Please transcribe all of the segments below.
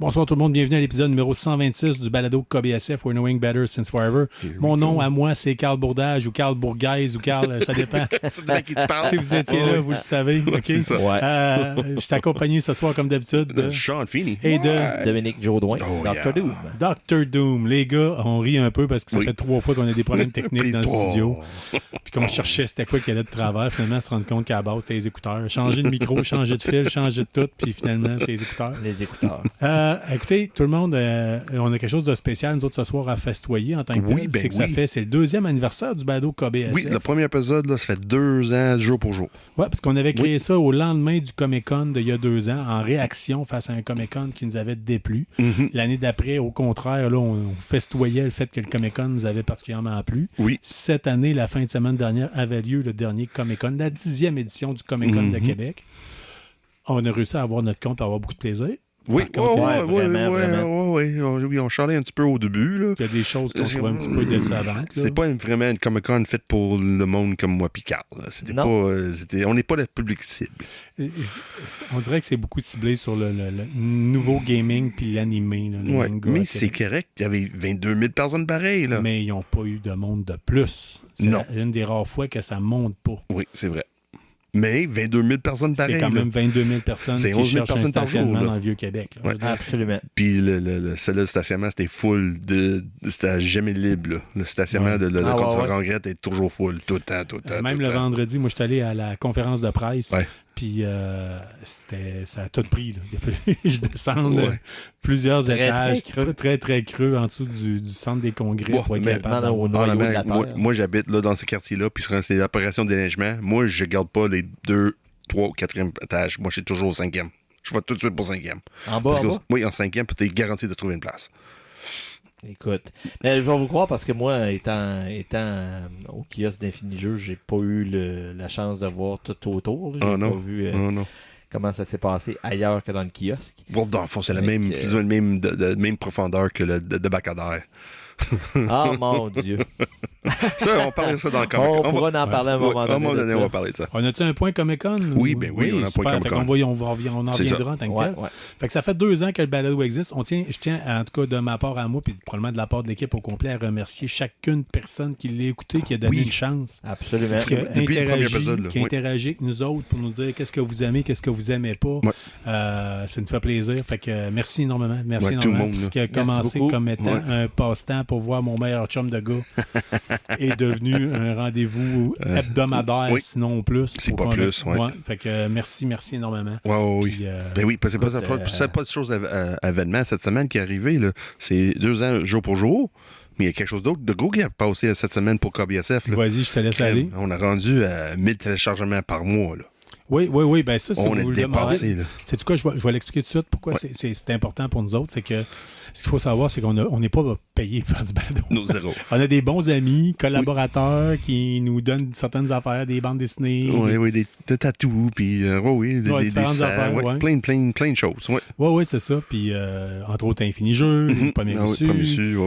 Bonsoir tout le monde, bienvenue à l'épisode numéro 126 du balado KBSF, We're Knowing Better Since Forever. Mon nom à moi, c'est Carl Bourdage ou Carl Bourgaise ou Carl, ça dépend. Si vous étiez là, vous le savez. Okay? Je suis accompagné ce soir, comme d'habitude, de Sean Feeney et de Dominique Jaudoin, Dr. Doom. Dr. Doom. Les gars, on rit un peu parce que ça fait 3 fois qu'on a des problèmes techniques dans le studio. Puis qu'on cherchait c'était quoi qui allait de travers. Finalement, on se rend compte qu'à la base, c'est les écouteurs. Changer de micro, changer de fil, changer de tout. Puis finalement, c'est les écouteurs. Les écouteurs. Écoutez, tout le monde, on a quelque chose de spécial, nous autres, ce soir, à festoyer en tant que tel. C'est le 2e anniversaire du balado KBSF. Oui, le premier épisode, là, ça fait 2 ans, jour pour jour. Oui, parce qu'on avait créé ça au lendemain du Comic-Con d'il y a 2 ans, en réaction face à un Comic-Con qui nous avait déplu. L'année d'après, au contraire, là, on festoyait le fait que le Comic-Con nous avait particulièrement plu. Oui. Cette année, la fin de semaine dernière, avait lieu le dernier Comic-Con, la 10e édition du Comic-Con de Québec. On a réussi à avoir notre compte, à avoir beaucoup de plaisir. Oui, vraiment. Oui, on chialait un petit peu au début. Là. Il y a des choses qu'on trouvait un petit peu décevantes. C'était pas vraiment une Comic-Con faite pour le monde comme moi puis Carl. C'était pas, on n'est pas le public cible. On dirait que c'est beaucoup ciblé sur le nouveau gaming puis l'animé. Mais c'est correct. Il y avait 22 000 personnes pareilles. Là. Mais ils n'ont pas eu de monde de plus. C'est une des rares fois que ça monte pas. Oui, c'est vrai. Mais 22 000 personnes pareilles. C'est quand même 22 000 personnes qui cherchent un stationnement dans le Vieux-Québec. Absolument. Puis le stationnement, c'était full. C'était jamais libre. Là. Le stationnement de Congrès était toujours full. Tout le temps. Même le vendredi, moi, je suis allé à la conférence de presse. Ouais. Puis ça a tout pris. Là. Il a fallu que je descende plusieurs étages, très creux en dessous du centre des congrès pour être capable moi, j'habite là, dans ce quartier-là, puis c'est l'opération de déneigement. Moi, je garde pas les 2, 3 ou 4e étages. Moi, je suis toujours au 5e. Je vais tout de suite pour 5e. En bas? Oui, en 5e, puis tu es garanti de trouver une place. Écoute, mais je vais vous croire parce que moi, étant au kiosque d'Infini Jeux, j'ai pas eu la chance de voir tout autour. J'ai pas vu comment ça s'est passé ailleurs que dans le kiosque. Bon, dans le fond, c'est la même profondeur que le débarcadère. Ah, mon Dieu. Ça, on parle de ça dans le Comic-Con. On pourra en parler à un moment donné. On va parler de ça. On a-tu un point Comic-Con? Oui, on a un point Comic-Con. On en reviendra en tant que tel. Fait que ça fait 2 ans que le balado existe. Je tiens, en tout cas, de ma part à moi, puis probablement de la part de l'équipe au complet, à remercier chacune personne qui l'a écouté, qui a donné une chance. Absolument. Qui a interagi avec nous autres pour nous dire qu'est-ce que vous aimez, qu'est-ce que vous aimez pas. Ça nous fait plaisir. Fait que merci énormément. Merci énormément. Ce qui a commencé comme étant un passe-temps pour voir mon meilleur chum de gars est devenu un rendez-vous hebdomadaire, sinon plus. C'est pas plus, Fait que merci énormément. Oui. Ben oui, parce que c'est pas de chose événement cette semaine qui est arrivé. Là. C'est 2 ans jour pour jour. Mais il y a quelque chose d'autre de gros qui a passé cette semaine pour KBSF. Là. Vas-y, je te laisse aller. On a rendu à 1000 téléchargements par mois. Là. Oui. Ben ça, si on vous le demandez. C'est tout cas, je vais l'expliquer tout de suite pourquoi c'est important pour nous autres. C'est que ce qu'il faut savoir, c'est qu'on n'est pas payé pour faire du balado. Non, zéro. On a des bons amis, collaborateurs qui nous donnent certaines affaires, des bandes dessinées. Des tatous, puis des affaires, plein de choses. Oui, c'est ça. Puis, entre autres, Infini Jeux, Premier Issu,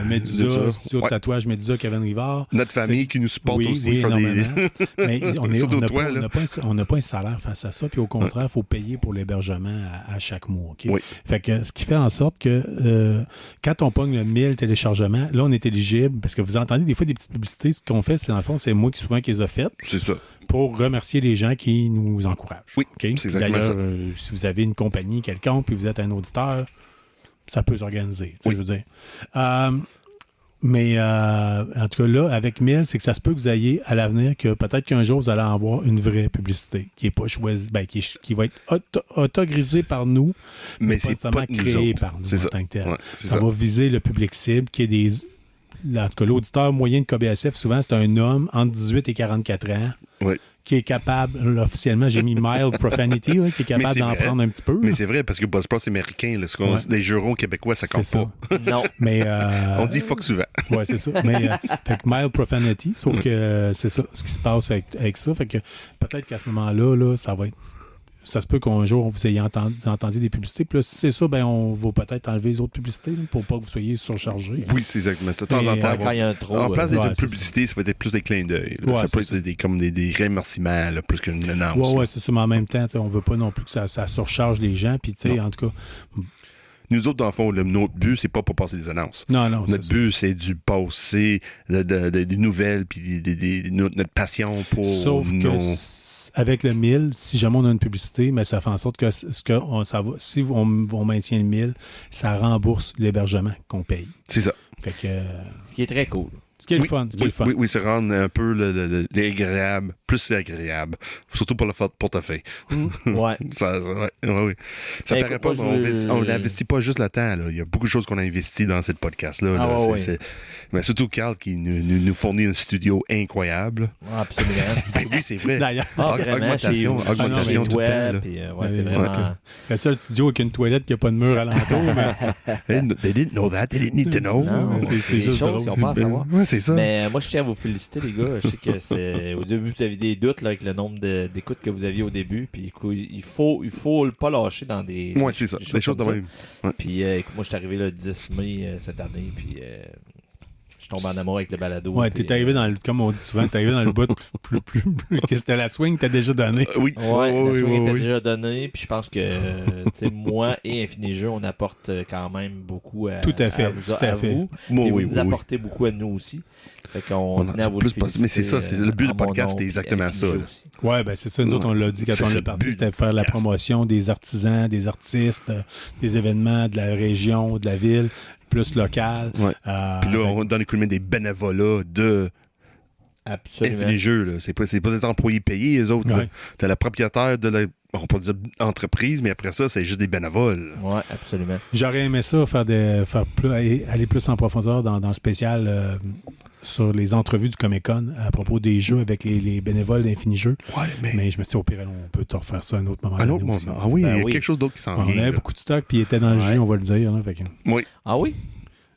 Médusa, studio de tatouage Médusa, Kevin Rivard. Notre famille qui nous supporte aussi. Énormément. Mais on n'a pas un salaire face à ça. Puis au contraire, il faut payer pour l'hébergement à chaque mois. Okay? Fait que ce qui fait en sorte que quand on pogne le 1000 téléchargements, là, on est éligible, parce que vous entendez des fois des petites publicités, ce qu'on fait, c'est dans le fond, c'est moi qui souvent qui les ai faites. C'est ça. Pour remercier les gens qui nous encouragent. Oui, okay? C'est exactement ça. D'ailleurs, si vous avez une compagnie quelconque, puis vous êtes un auditeur, ça peut s'organiser, je veux dire. Mais en tout cas, là, avec 1000, c'est que ça se peut que vous ayez à l'avenir que peut-être qu'un jour, vous allez avoir une vraie publicité qui n'est pas choisie, qui va être autogrisée par nous, mais c'est pas créée par nous en tant que tel. Ça va viser le public cible qui est en tout cas, l'auditeur moyen de KBSF, souvent, c'est un homme entre 18 et 44 ans. Qui est capable, là, officiellement, j'ai mis mild profanity, là, qui est capable d'en prendre un petit peu. Mais c'est vrai, parce que Buzzsprout, c'est américain. Là, les jurons québécois, ça compte pas. Non. Mais, on dit fuck souvent. Oui, c'est ça. Mais, fait que mild profanity, sauf que c'est ça, ce qui se passe avec ça. Fait que peut-être qu'à ce moment-là, là, ça va être... Ça se peut qu'un jour, vous ayez entendu des publicités. Puis là, si c'est ça, ben on va peut-être enlever les autres publicités là, pour pas que vous soyez surchargés. Oui, c'est exactement ça. De temps en temps, quand il y a un trop, en place des publicités, ça va être plus des clins d'œil. Ça peut être comme des remerciements, là, plus qu'une annonce. Oui, c'est ça. Mais en même temps, on veut pas non plus que ça surcharge les gens. Puis, tu sais, en tout cas... Nous autres, dans le fond, notre but, c'est pas pour passer des annonces. Non, notre but, c'est du passer des nouvelles, puis notre passion pour Sauf que avec le 1000, si jamais on a une publicité, mais ça fait en sorte que si on maintient le 1000, ça rembourse l'hébergement qu'on paye. C'est ça. Fait que, ce qui est très cool. Ce qui est le fun. Oui, c'est rendre un peu l'agréable, plus agréable. Surtout pour le portefeuille. Ouais. Ça paraît pas, on n'investit pas juste le temps. Là. Il y a beaucoup de choses qu'on a investi dans ce podcast-là. Mais surtout Carl qui nous fournit un studio incroyable. Absolument. Oui, c'est vrai. D'ailleurs, augmentation tout le temps. C'est vraiment... Le seul studio avec une toilette qui n'a pas de mur alentour. They didn't know that. They didn't need to know. C'est juste drôle. Qu'on pense savoir. C'est ça. Mais moi, je tiens à vous féliciter, les gars. Je sais que au début, vous aviez des doutes là, avec le nombre d'écoutes que vous aviez au début. Puis il faut pas lâcher dans des. Oui, c'est ça. Des choses de même. Puis moi, je suis arrivé le 10 mai cette année. Puis je tombe en amour avec le balado. Ouais, t'es arrivé dans le. Comme on dit souvent, t'es arrivé dans le bout plus que c'était la swing, t'as déjà donné. Oui. La swing était déjà donnée. Puis je pense que moi et Infini Jeux, on apporte quand même beaucoup à tout à fait, à vous. Et vous nous apportez beaucoup à nous aussi. Fait qu'on tenait à vous le féliciter. Mais c'est ça, c'est le but du podcast, c'était exactement ça. Ouais, ben c'est ça. Nous autres, on l'a dit quand on est parti, c'était de faire la promotion des artisans, des artistes, des événements de la région, de la ville, plus local. Ouais. Puis là, on donne les coups de main des bénévolats de Infini Jeux. Là. C'est pas des employés payés, eux autres. Ouais. T'as la propriétaire de la... On peut dire entreprise, mais après ça, c'est juste des bénévoles. Oui, absolument. J'aurais aimé ça, aller plus en profondeur dans le spécial sur les entrevues du Comic-Con à propos des jeux avec les bénévoles d'Infini Jeux. Ouais, mais je me suis dit, au pire, on peut te refaire ça à un autre moment. Ah oui, il y a quelque chose d'autre qui s'en vient. On avait beaucoup de stock, puis il était dans le jeu, on va le dire. Là, fait que... Oui. Ah oui?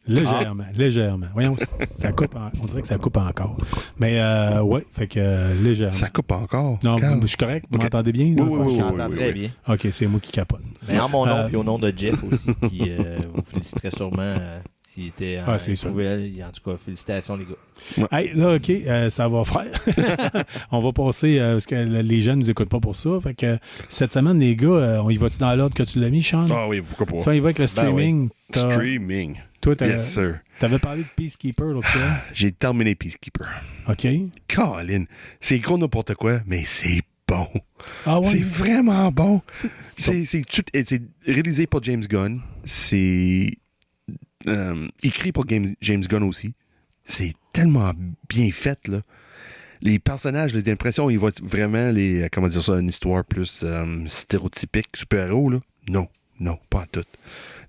Légèrement. Voyons, ça coupe. On dirait que ça coupe encore. Mais ouais, fait que légèrement. Ça coupe encore? Non, je suis correct. Vous m'entendez bien? Oui, je t'entends très bien. OK, c'est moi qui capote. Mais en mon nom et au nom de Jeff aussi, qui vous féliciterait sûrement s'il était en nouvelle. En tout cas, félicitations, les gars. Ouais. Hey, là, OK, ça va faire. On va passer, parce que les jeunes ne nous écoutent pas pour ça. Fait que cette semaine, les gars, on y va-tu dans l'ordre que tu l'as mis, Sean? Ah oui, pourquoi pas. Ça, on y va avec le streaming. Streaming. Toi, yes, sir. T'avais parlé de Peacekeeper l'autre fois. J'ai terminé Peacekeeper. OK. Colin, c'est gros n'importe quoi, mais c'est bon. Ah ouais? C'est vraiment bon. C'est réalisé par James Gunn. C'est écrit par James Gunn aussi. C'est tellement bien fait, là. Les personnages, j'ai l'impression qu'ils vont être vraiment une histoire plus stéréotypique, super-héros, là. Non, pas à tout.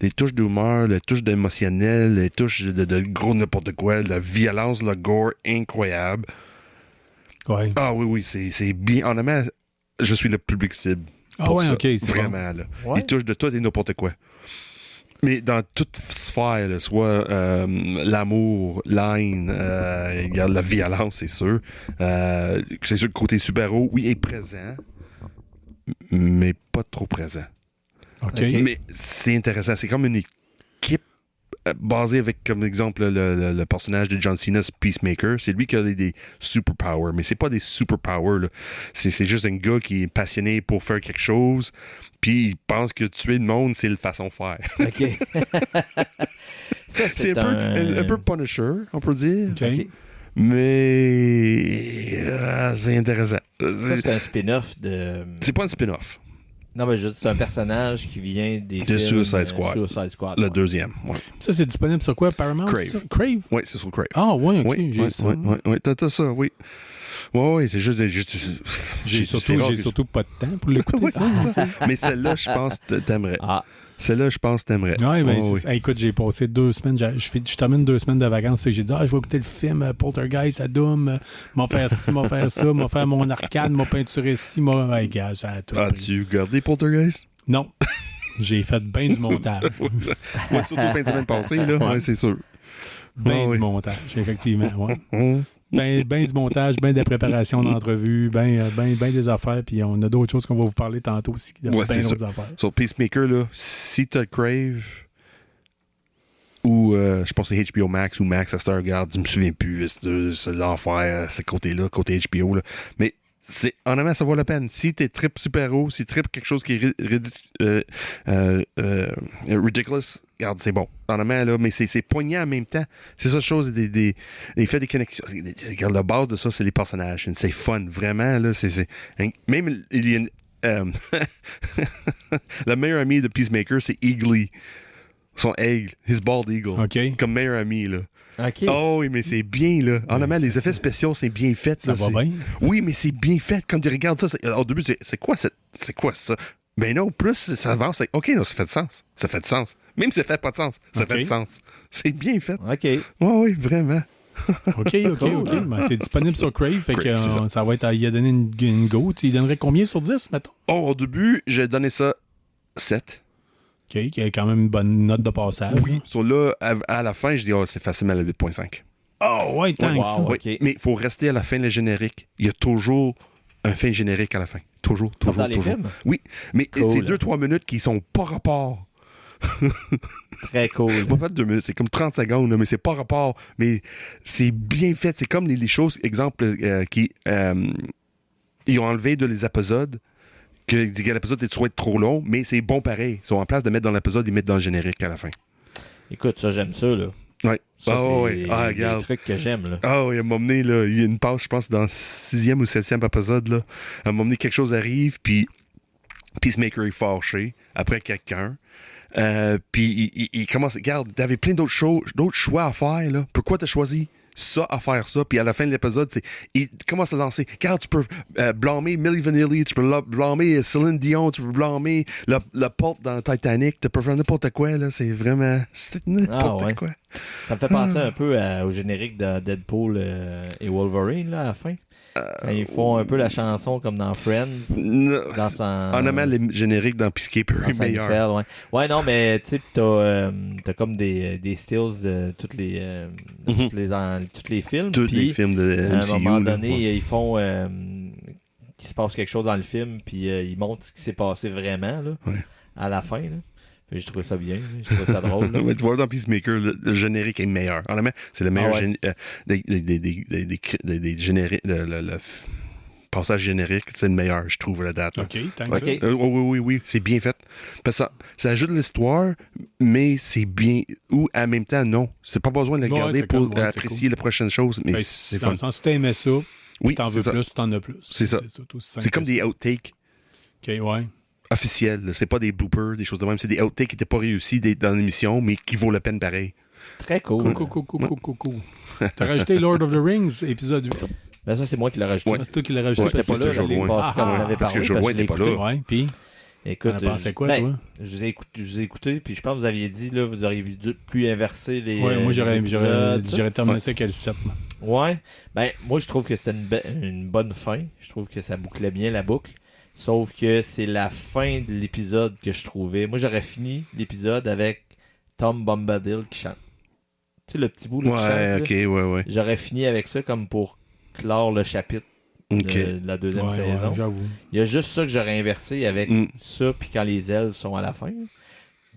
Les touches d'humeur, les touches d'émotionnel, les touches de gros n'importe quoi, la violence, le gore, incroyable. Ouais. Ah oui, c'est bien. Honnêtement, je suis le public cible. Ah ouais, OK. C'est vraiment, bon. Là. Ouais. Les touches de tout et n'importe quoi. Mais dans toute sphère, là, soit l'amour, l'haine, la violence, c'est sûr. C'est sûr que côté super-héros, oui, est présent, mais pas trop présent. Okay. Mais c'est intéressant. C'est comme une équipe basée avec, comme exemple, le personnage de John Cena, Peacemaker. C'est lui qui a des superpowers, mais c'est pas des superpowers. Là. C'est juste un gars qui est passionné pour faire quelque chose, puis il pense que tuer le monde, c'est la façon de faire. OK. Ça, c'est un peu Punisher, on peut dire. Okay. Mais c'est intéressant. Ça, c'est un spin-off de... C'est pas un spin-off. Non, mais c'est un personnage qui vient des de films, Suicide Squad. Le deuxième. Ouais. Ça, c'est disponible sur quoi? Paramount? Crave. Oui, c'est sur Crave. Ah, ouais, OK. J'ai ça. Oui, t'as ça, oui. Oui, c'est juste... J'ai surtout pas de temps pour l'écouter. Ça. Mais celle-là, je pense que t'aimerais. Celle-là, je pense que t'aimerais. Oui, mais écoute, j'ai passé 2 semaines. Je termine 2 semaines de vacances et j'ai dit, je vais écouter le film Poltergeist à Doom, m'en faire ci, m'en faire ça, m'en faire mon arcade, m'en peinturer ici, As-tu regardé Poltergeist? Non. J'ai fait bien du montage. Surtout fin de semaine passée, là. Ouais, c'est sûr. Du montage, effectivement. Ouais. Ben du montage, ben de la préparation d'entrevue, ben des affaires, puis on a d'autres choses qu'on va vous parler tantôt aussi, ben d'autres affaires. Sur Peacemaker, là, si t'as le Crave, ou je pense que c'est HBO Max ou Max à Stargard, je me souviens plus, c'est l'enfer, ce côté-là, côté HBO, là. Mais honnêtement, ça vaut la peine. Si t'es trip super-héros, si trip quelque chose qui est ridiculous, regarde, c'est bon. Honnêtement, là, mais c'est poignant en même temps. C'est ça, chose, il fait des connexions. Regarde, la base de ça, c'est les personnages. C'est fun, vraiment, là. Même, il y a le meilleur ami de Peacemaker, c'est Eagly. Son aigle, his bald eagle. OK. Comme meilleur ami, là. OK. Oh oui, mais c'est bien, là. Honnêtement, les effets spéciaux, c'est bien fait. Ça va bien? Oui, mais c'est bien fait. Quand tu regardes ça, au début, c'est quoi ça? Ben non, plus ça avance, OK, non, ça fait de sens. Ça fait de sens. Même si ça fait pas de sens, ça fait de sens. C'est bien fait. OK. Oui, vraiment. OK. Ben, c'est disponible sur Crave, fait que ça va être il a donné une go. Tu lui donnerais combien sur 10, mettons? Oh, au début, j'ai donné ça 7. OK, qui a quand même une bonne note de passage. Oui. Sur là, à la fin, je dis, c'est facilement le 8.5. Oh, ouais, tant que ça. Oui. OK. Mais il faut rester à la fin de le générique. Il y a toujours un fin générique à la fin. Toujours. Dans les films? Oui, mais Cool. c'est 2-3 minutes qui sont pas rapport. Très cool. Pas 2 minutes, c'est comme 30 secondes, là, mais c'est pas rapport. Mais c'est bien fait. C'est comme les choses, exemple, ils ont enlevé de les épisodes, que l'épisode est soit trop long, mais c'est bon pareil. Ils sont en place de mettre dans l'épisode, ils mettent dans le générique à la fin. Écoute, ça, j'aime ça, là. Oui. Ça, c'est des trucs que j'aime, là. Ah oui, à un moment donné, là, il y a une passe, je pense, dans le 6e ou 7e épisode, là. À un moment donné, quelque chose arrive, puis Peacemaker est fâché après quelqu'un. Puis il commence, regarde, t'avais plein d'autres choix à faire, là. Pourquoi t'as choisi ça à faire ça? Puis à la fin de l'épisode, il commence à lancer. Regarde, tu peux blâmer Milli Vanilli, tu peux blâmer Céline Dion, tu peux blâmer le pulp dans Titanic, tu peux faire n'importe quoi, là. C'est vraiment... C'est n'importe quoi. Ça me fait penser un peu au générique de Deadpool et Wolverine, là, à la fin. Quand ils font un peu la chanson comme dans Friends. Honnêtement, les génériques dans Peacekeeper est meilleur. Ouais, non, mais tu sais, t'as comme des stills de tous les films. Tous les films de MCU. À un moment donné, ils font qu'il se passe quelque chose dans le film, puis ils montrent ce qui s'est passé vraiment là, à la fin. Là. J'ai trouvé ça bien, j'ai trouvé ça drôle. Là. Tu vois, dans Peacemaker, le générique est meilleur. Honnêtement, c'est le meilleur des génériques. Le passage générique, c'est le meilleur, je trouve, la date. OK, tant que ça. Oui, c'est bien fait. Parce que ça ajoute l'histoire, mais c'est bien. Ou en même temps, non. C'est pas besoin de le regarder pour apprécier la prochaine chose. Mais c'est dans le sens, si t'aimais ça, t'en veux plus, t'en as plus. C'est ça. C'est comme des outtakes. OK, ouais. Officiels. C'est pas des bloopers, des choses de même. C'est des outtakes qui n'étaient pas réussis dans l'émission, mais qui vaut la peine pareil. Très cool. Cool. T'as rajouté Lord of the Rings, épisode 8. Ben ça, c'est moi qui l'ai rajouté. C'est toi qui l'as rajouté. J'étais pas là, j'avais passé comme on avait parce parlé. Que je n'étais pas là. Ouais, puis... Écoute, t'en as pensé quoi, toi? Je vous ai écouté, puis je pense que vous aviez dit, là, vous auriez pu inverser les. Ouais, moi, j'aurais terminé ça qu'elle 7. Ouais. Ben, moi, je trouve que c'était une bonne fin. Je trouve que ça bouclait bien la boucle. Sauf que c'est la fin de l'épisode que je trouvais. Moi, j'aurais fini l'épisode avec Tom Bombadil qui chante. Tu sais, le petit bout là, qui chante. Ouais. J'aurais fini avec ça comme pour clore le chapitre de la deuxième saison. Ouais, j'avoue. Il y a juste ça que j'aurais inversé avec ça, puis quand les ailes sont à la fin.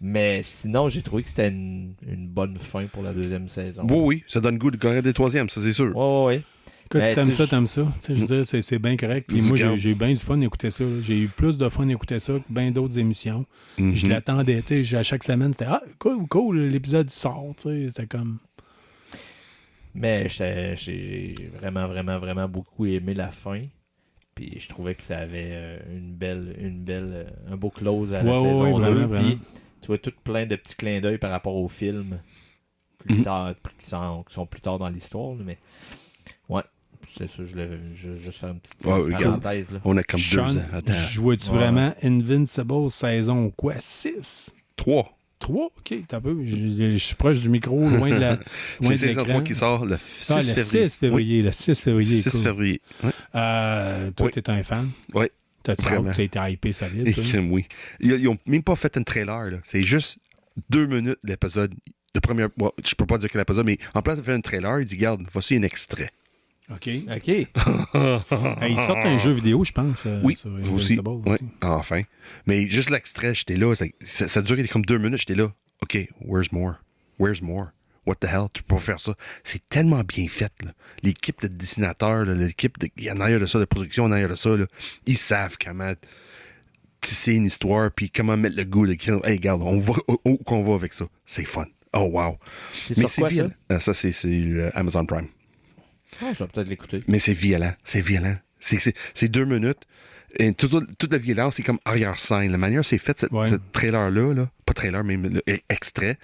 Mais sinon, j'ai trouvé que c'était une bonne fin pour la deuxième saison. Oui, ça donne goût de gagner des troisièmes, ça c'est sûr. Ouais. Écoute, si t'aimes ça, t'aimes ça. Je veux dire, c'est bien correct. Puis moi, j'ai eu bien du fun d'écouter ça. Là. J'ai eu plus de fun d'écouter ça que bien d'autres émissions. Je l'attendais. À chaque semaine, c'était cool, l'épisode sort. C'était comme... Mais j'ai vraiment beaucoup aimé la fin. Puis je trouvais que ça avait un beau close à la saison 2. Puis tu vois tout plein de petits clins d'œil par rapport au film plus tard, qui sont plus tard dans l'histoire. Mais ouais. C'est ça, je voulais juste faire une petite parenthèse. Là. On a comme 2 ans. Attends. Je vois-tu vraiment Invincible saison quoi? 6? 3. 3? OK, t'as peu. Je suis proche du micro, loin de la. C'est saison 3 qui sort le 6 février. Le 6 février. 6 février. Toi, t'es un fan? Oui. T'as été hypé solide? Oui. Ils n'ont même pas fait un trailer. Là. C'est juste 2 minutes l'épisode. Le premier. Bon, je peux pas dire que l'épisode, mais en place de faire un trailer, il dit regarde, voici un extrait. OK. Ils sortent un jeu vidéo, je pense. Oui, sur aussi. Enfin. Mais juste l'extrait, j'étais là. Ça durait comme 2 minutes, j'étais là. OK, where's more? what the hell, tu peux pas faire ça. C'est tellement bien fait, là. L'équipe de dessinateurs, là, en arrière de ça, de production, en arrière de ça, là, ils savent comment tisser une histoire, puis comment mettre le goût. Hey, regarde, on va où qu'on va avec ça. C'est fun. Oh, wow. Mais c'est violent. Ça, c'est Amazon Prime. Je vais peut-être l'écouter. Mais c'est violent. C'est violent. C'est 2 minutes. Et toute la violence, c'est comme arrière-scène. La manière c'est fait, ce trailer-là, là, pas trailer, mais extrait,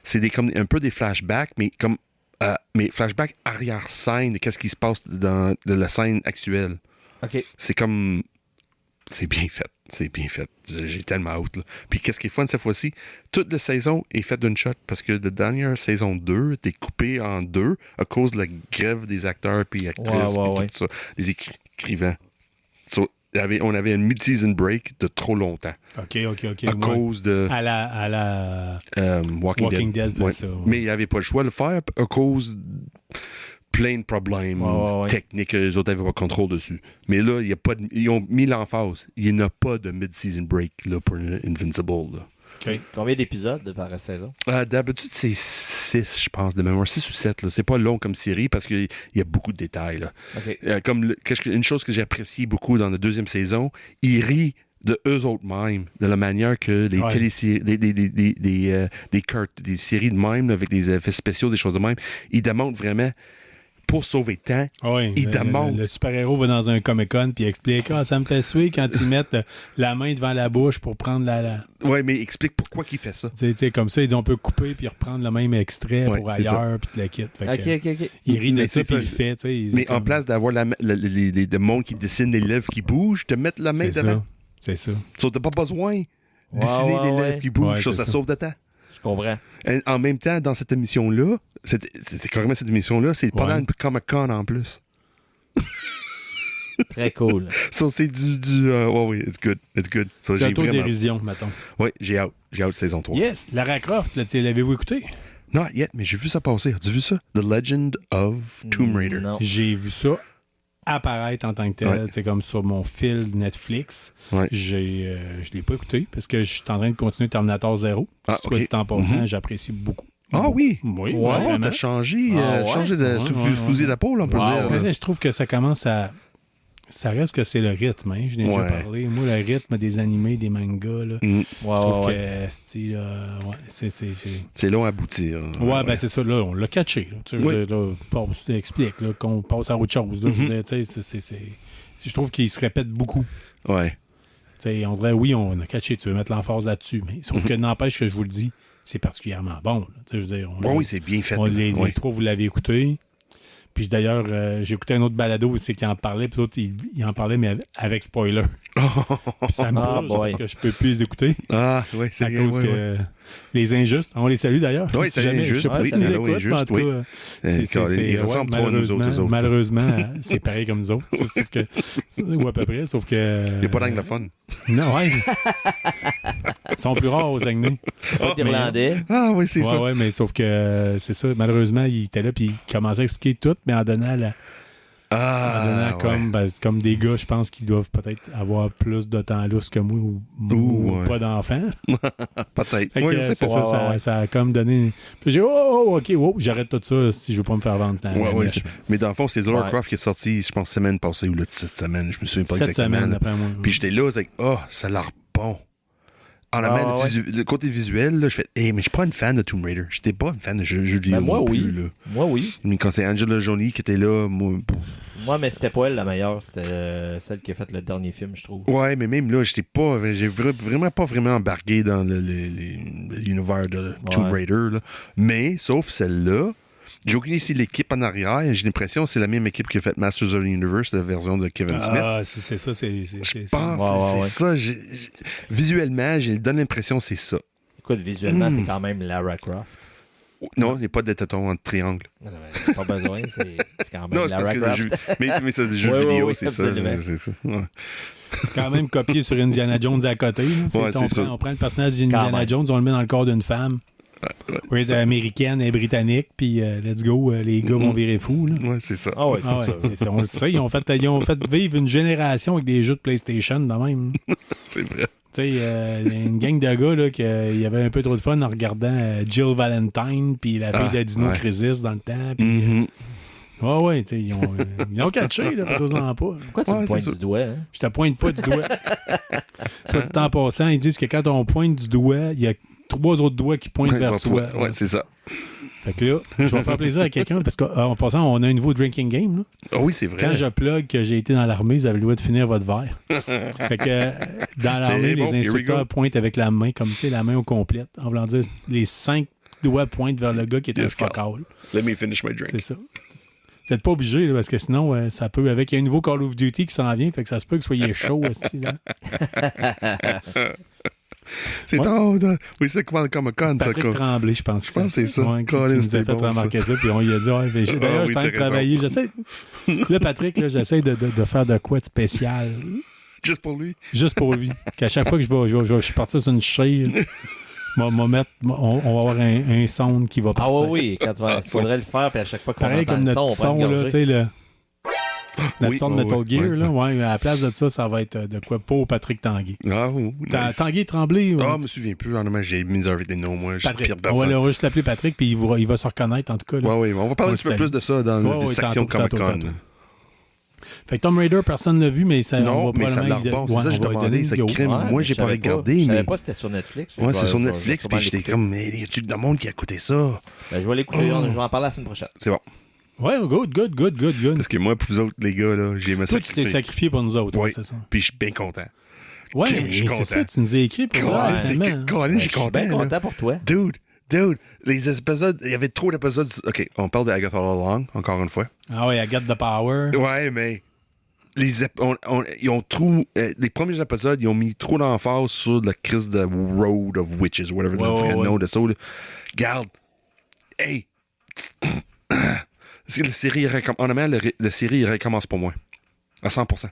c'est comme un peu des flashbacks, mais comme mais flashbacks arrière-scène de qu'est-ce qui se passe dans de la scène actuelle. OK. C'est comme... C'est bien fait. C'est bien fait. J'ai tellement hâte. Là. Puis qu'est-ce qui est fun cette fois-ci? Toute la saison est faite d'une shot parce que la dernière saison 2 était coupée en 2 à cause de la grève des acteurs puis actrices puis tout ça. Les écrivains. On avait une mid-season break de trop longtemps. OK. À cause de... À la Walking Dead. Ouais. Ça, ouais. Mais il n'y avait pas le choix de le faire à cause... plein de problèmes techniques, les autres n'avaient pas contrôle dessus. Mais là, ils ont mis l'emphase. Il n'y a pas de mid-season break là, pour Invincible. Là. Okay. Combien d'épisodes par saison? D'habitude, c'est 6, je pense, de mémoire. 6 ou 7. Là. C'est pas long comme série parce qu'il y a beaucoup de détails. Là. Okay. Une chose que j'ai appréciée beaucoup dans la deuxième saison, ils rient de eux autres mêmes, de la manière que les téléséries, des séries de même, avec des effets spéciaux, des choses de même, ils demandent vraiment... pour sauver le temps, il demande. Le super-héros va dans un Comic-Con puis explique ça me fait suer quand ils mettent la main devant la bouche pour prendre la... Oui, mais explique pourquoi il fait ça. T'sais, comme ça, ils disent on peut couper puis reprendre le même extrait pour ailleurs puis le kit. OK. Il rit de ça puis il le fait. Mais en place d'avoir les démons qui dessinent les lèvres qui bougent, te mettre la main devant. C'est ça. Tu n'as pas besoin de dessiner les lèvres qui bougent. Ça sauve de temps. Je comprends. En même temps, dans cette émission-là, c'était carrément cette émission-là, c'est pendant une Comic-Con en plus. Très cool. So, c'est oui, it's good. So, D'autodérision, mettons. Oui, j'ai hâte saison 3. Yes, Lara Croft, l'avez-vous écouté? Not yet, mais j'ai vu ça passer. As-tu vu ça? The Legend of Tomb Raider. Non. J'ai vu ça apparaître en tant que tel, c'est comme sur mon fil Netflix. Ouais. Je l'ai pas écouté parce que je suis en train de continuer Terminator 0. Soit dit en passant, j'apprécie beaucoup. Ah oui? Oui, t'as changé de fusil d'épaule, on peut dire. Mais là, je trouve que ça commence à... Ça reste que c'est le rythme, hein. Je n'ai déjà parlé. Moi, le rythme des animés, des mangas, là, je trouve que c'est long à aboutir. Ben c'est ça, là, on l'a catché. Là. Tu sais, explique là, qu'on passe à autre chose. Là. Je trouve qu'il se répète beaucoup. Ouais. T'sais, on dirait, oui, on a catché, tu veux mettre l'emphase là-dessus, mais sauf que n'empêche que je vous le dis, c'est particulièrement bon. Là. Je veux dire, oui, c'est bien fait. Les trois, vous l'avez écouté. Puis d'ailleurs, j'ai écouté un autre balado où c'est qu'il en parlait, puis l'autre, il en parlait, mais avec spoiler. Puis ça me brûle, parce que je peux plus les écouter. Ah, oui, c'est à cause que les injustes, on les salue d'ailleurs. Oui, c'est jamais je sais pas si nous écoutent, mais en tout cas, malheureusement, c'est pareil comme nous autres. Sauf que, ou à peu près, sauf que... Il n'y a pas d'anglophone. Non, ouais. Ils sont plus rares aux Saguenay. Pas d'Irlandais. Ah oui, c'est ça. Oui, mais sauf que c'est ça. Malheureusement, il était là puis il commençait à expliquer tout, mais en donnant comme des gars, je pense qu'ils doivent peut-être avoir plus de temps lousse que moi ou pas d'enfants. Peut-être. Oui, c'est ça, ça a comme donné... Puis j'ai OK, j'arrête tout ça si je veux pas me faire vendre. Mais dans le fond, c'est Lara Croft qui est sorti, je pense, semaine passée ou cette semaine. Je me souviens pas exactement. Cette semaine, d'après moi. Puis j'étais là, c'est ça a l'air bon. Le côté visuel, là, je fais mais je suis pas une fan de Tomb Raider. J'étais pas une fan de jeux vidéo. Moi, oui. Moi, oui. Mais quand c'est Angela Jolie qui était là, moi, mais c'était pas elle la meilleure. C'était celle qui a fait le dernier film, je trouve. Ouais, mais même là, j'ai vraiment pas embarqué dans l'univers de Tomb Raider. Là. Mais, sauf celle-là, j'ai aucune ici l'équipe en arrière. J'ai l'impression que c'est la même équipe qui a fait Masters of the Universe, la version de Kevin Smith. Ah, c'est ça. Je pense que c'est ça. Visuellement, j'ai donne l'impression que c'est ça. Écoute, visuellement, c'est quand même Lara Croft. Non, il n'y a pas de tétons en triangle. Non, pas besoin, c'est quand même Lara Croft. Mais ça, des jeux vidéo, c'est ça. C'est quand même copié sur Indiana Jones à côté. On prend le personnage d'Indiana Jones, on le met dans le corps d'une femme. Oui, américaine et britannique, puis let's go, les gars vont virer fous. Oui, c'est ça. C'est ça. On le sait, ils ont fait vivre une génération avec des jeux de PlayStation, de même. C'est vrai. Tu sais, une gang de gars, là, qui y avait un peu trop de fun en regardant Jill Valentine, puis la fille de Dino Crisis dans le temps. Puis, ouais, tu sais, ils ont catché, là, faites-en pas. Pourquoi tu me pointes du doigt? Hein? Je te pointe pas du doigt. Soit dit en passant, ils disent que quand on pointe du doigt, il y a 3 autres doigts qui pointent vers soi. Ouais, c'est ça. Fait que là, je vais faire plaisir à quelqu'un parce qu'en passant, on a un nouveau drinking game. Là. Ah oui, c'est vrai. Quand je plug que j'ai été dans l'armée, vous avez le droit de finir votre verre. Fait que dans l'armée, les instructeurs pointent avec la main, comme tu sais, la main au complète. En voulant dire, les 5 doigts pointent vers le gars qui est un fuck all. Let me finish my drink. C'est ça. Vous n'êtes pas obligé, là, parce que sinon, ça peut. Il y a un nouveau Call of Duty qui s'en vient, fait que ça se peut que vous soyez chaud aussi. Là. C'est oui, c'est comme Comic-Con, ça. Patrick Tremblay, je pense. Je pense que c'est ça. Ouais, qui nous a fait remarquer ça, puis on lui a dit, d'ailleurs, je suis en train de travailler. Là, Patrick, là, j'essaie de faire de quoi de spécial. Juste pour lui? Juste pour lui. Qu'à chaque fois que je suis parti sur une chaise, on va avoir un son qui va partir. Ah oui, quand il faudrait le faire, puis à chaque fois qu'on pareil entend comme le notre son, son, là, tu sais, notre son de Metal Gear, oui. là, ouais, à la place de ça va être de quoi pour Patrick Tanguay. Ah oui. Nice. Tanguay Tremblay. Ah, je me souviens plus. En hommage, j'ai mis avec des noms, moi. Patrick. On va juste l'appeler Patrick, puis il va se reconnaître, en tout cas. Là. Oui, on va parler un petit peu plus de ça dans la section Comic-Con. Fait que Tomb Raider, personne ne l'a vu, mais ça non, mais ça a l'air bon. C'est ça que je demandais. Ça crème. Moi, j'ai pas regardé. Je savais pas si c'était sur Netflix. Ouais, c'est sur Netflix. Puis j'étais comme, mais y a-tu de monde qui a écouté ça? Je vais l'écouter. Je vais en parler la semaine prochaine. C'est bon. Ouais, good. Parce que moi, pour vous autres, les gars, là, j'ai aimé ça. Toi, tu t'es sacrifié pour nous autres, oui, c'est ça. Puis je suis bien content. Ouais, c'est ça, tu nous as écrit pour ça, finalement. Colin, j'ai content. Je suis bien content pour toi. Dude, les épisodes, il y avait trop d'épisodes. OK, on parle d'Agatha All Along, encore une fois. Ah ouais, Agatha the Power. Ouais, mais ils ont trop... les premiers épisodes, ils ont mis trop d'emphase sur la crise de Road of Witches, whatever le vrai nom de ça. Garde, hey... la série recommence pour moi. À 100%.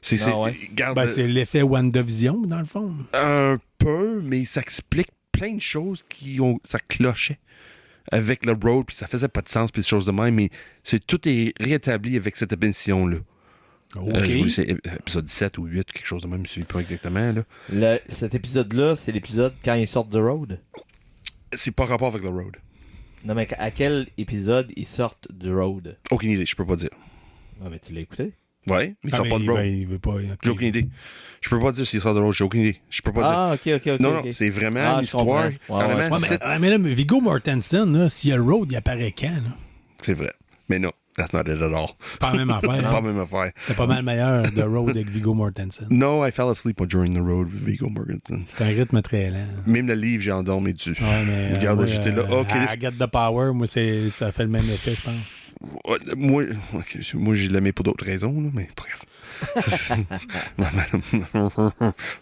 C'est l'effet WandaVision, dans le fond. Un peu, mais ça explique plein de choses ça clochait avec le road, puis ça faisait pas de sens, puis des choses de même, mais tout est rétabli avec cette émission-là. OK. C'est épisode 7 ou 8, quelque chose de même, je ne sais pas exactement. Là. Cet épisode-là, c'est l'épisode quand ils sortent de Road? C'est pas rapport avec le road. Non, mais à quel épisode ils sortent du Road? Aucune idée, je peux pas dire. Ah, mais tu l'as écouté? Ouais, mais ils sortent pas de road. Il veut pas. Okay. J'ai aucune idée. Je peux pas dire s'ils sortent de road, j'ai aucune idée. Je peux pas dire. OK. Non, c'est vraiment l'histoire. Mais là, Viggo Mortensen, s'il y a le road, il apparaît quand? Là? C'est vrai. Mais non, that's not it at all. C'est pas la même affaire. C'est pas la même affaire. C'est pas mal meilleur de road avec Viggo Mortensen. No, I fell asleep during the road with Viggo Mortensen. C'est un rythme très lent. Même le livre, j'ai endormi dessus. Ouais, mais. Regarde, j'étais là. OK. Agatha the Power, moi, ça fait le même effet, je pense. Moi, je l'aimais pour d'autres raisons, là, mais bref.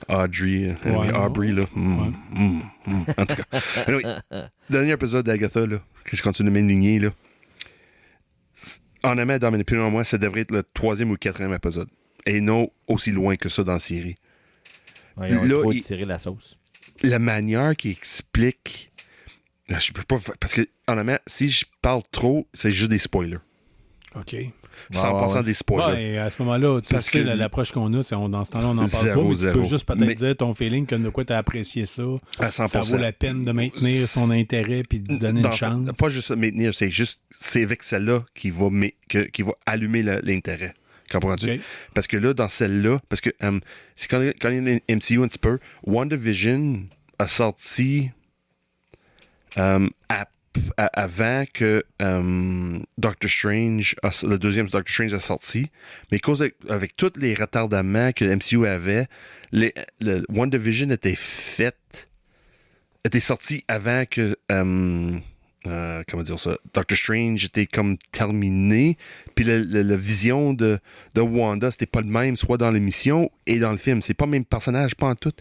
Audrey, Aubrey, là. En tout cas. Anyway, dernier épisode d'Agatha, là, que je continue de m'aligner, là. En aimant, dans mes opinions, à moi, ça devrait être le 3e ou 4e épisode. Et non aussi loin que ça dans la série. Ouais, ils ont trop tiré la sauce. La manière qui explique... Je peux pas... Parce que, honnêtement, si je parle trop, c'est juste des spoilers. OK. 100% des spoilers. Ouais, à ce moment-là, tu sais, l'approche qu'on a, c'est dans ce temps-là, on n'en parle pas, mais tu peux juste peut-être dire ton feeling, que de quoi tu as apprécié ça. À 100%. Ça vaut la peine de maintenir son intérêt puis de lui donner une chance. Pas juste maintenir, c'est avec celle-là qui va allumer l'intérêt. Comprends-tu? Okay. Parce que là, dans celle-là, parce que c'est quand il y a MCU un petit peu, WandaVision a sorti avant que Doctor Strange, le deuxième Doctor Strange a sorti, mais avec tous les retardements que MCU avait, le WandaVision était sorti avant que comment dire ça, Doctor Strange était comme terminé, puis la vision de Wanda, c'était pas le même, soit dans l'émission et dans le film. C'est pas le même personnage, pas en tout.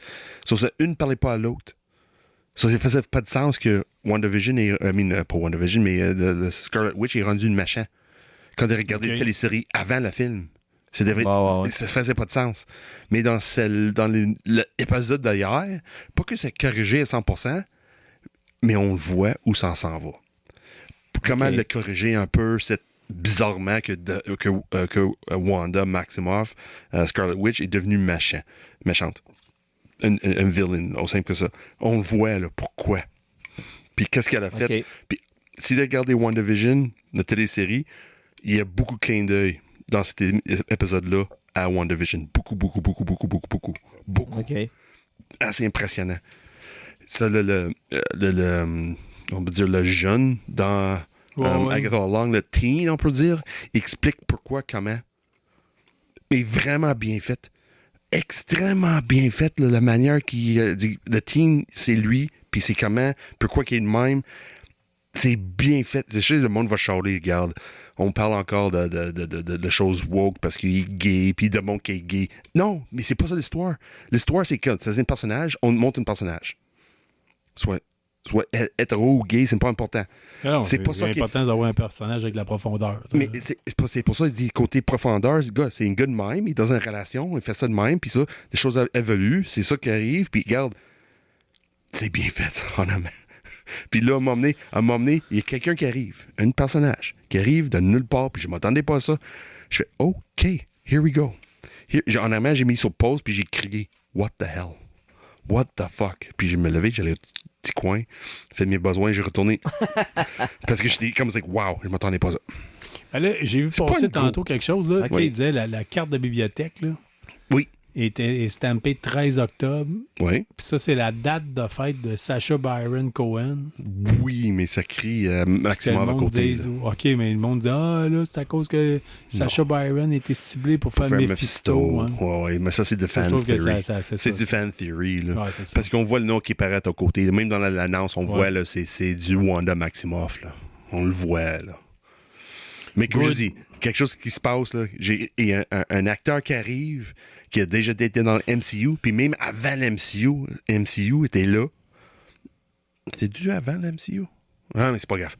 Sauf que une ne parlait pas à l'autre. Ça faisait pas de sens que WandaVision pas WandaVision, mais le Scarlet Witch est rendu une machin. Quand on regardait les téléséries avant le film. Ça faisait pas de sens. Mais dans l'épisode d'hier, pas que c'est corrigé à 100%, mais on le voit où ça s'en va. Comment le corriger un peu, bizarrement que Wanda Maximoff, Scarlet Witch, est devenue méchante. un villain, aussi simple que ça. On le voit, là, pourquoi. Puis qu'est-ce qu'elle a fait. Okay. Puis si vous regardez WandaVision, la télésérie, il y a beaucoup de clins d'œil dans cet épisode-là à WandaVision. Beaucoup. OK. Assez impressionnant. Ça, on va dire le jeune dans Agatha Long, le teen, on peut dire, explique pourquoi, comment. Mais vraiment bien fait. Extrêmement bien fait, là, la manière qu'il dit, le teen, c'est lui, puis c'est comment, pourquoi qu'il est de même. C'est bien fait. Je sais, le monde va chialer, regarde. On parle encore de choses woke parce qu'il est gay, puis de monde qui est gay. Non, mais c'est pas ça l'histoire. L'histoire, c'est que c'est un personnage, on monte un personnage. Soit hétéro ou gay, c'est pas important. Non, c'est pas ça qui est important d'avoir un personnage avec de la profondeur. T'sais. Mais c'est pour ça qu'il dit côté profondeur, ce gars, c'est un gars de même, il est dans une relation, il fait ça de même, puis ça, les choses évoluent, c'est ça qui arrive, puis regarde, c'est bien fait, honnêtement. Puis là, à un moment donné, il y a quelqu'un qui arrive, un personnage, qui arrive de nulle part, puis je m'attendais pas à ça. Je fais, OK, here we go. Honnêtement, j'ai mis sur pause, puis j'ai crié, what the hell? What the fuck? Puis je me levais, j'allais au petit coin, fait mes besoins, j'ai retourné. Parce que j'étais comme ça, wow, je m'attendais pas à ça. Ben là, j'ai vu passer tantôt quelque chose, là. Tu sais, il disait la carte de bibliothèque, là. Oui. Était stampée 13 octobre. Oui. Puis ça, c'est la date de fête de Sacha Baron Cohen. Oui, mais ça crie maximum à côté. OK, mais le monde dit là, c'est à cause que Sacha Baron était ciblé pour faire Mephisto. Hein. Oui, mais ça, c'est du fan theory. C'est du fan theory. Là. Ouais, c'est parce qu'on voit le nom qui paraît à côté. Même dans l'annonce, on voit, là, c'est du Wanda Maximoff. Là. On le voit, là. Mais comme je dis, quelque chose qui se passe, là, il y a un acteur qui arrive, qui a déjà été dans le MCU, puis même avant l'MCU était là. C'est dû avant l'MCU? Ah, mais c'est pas grave.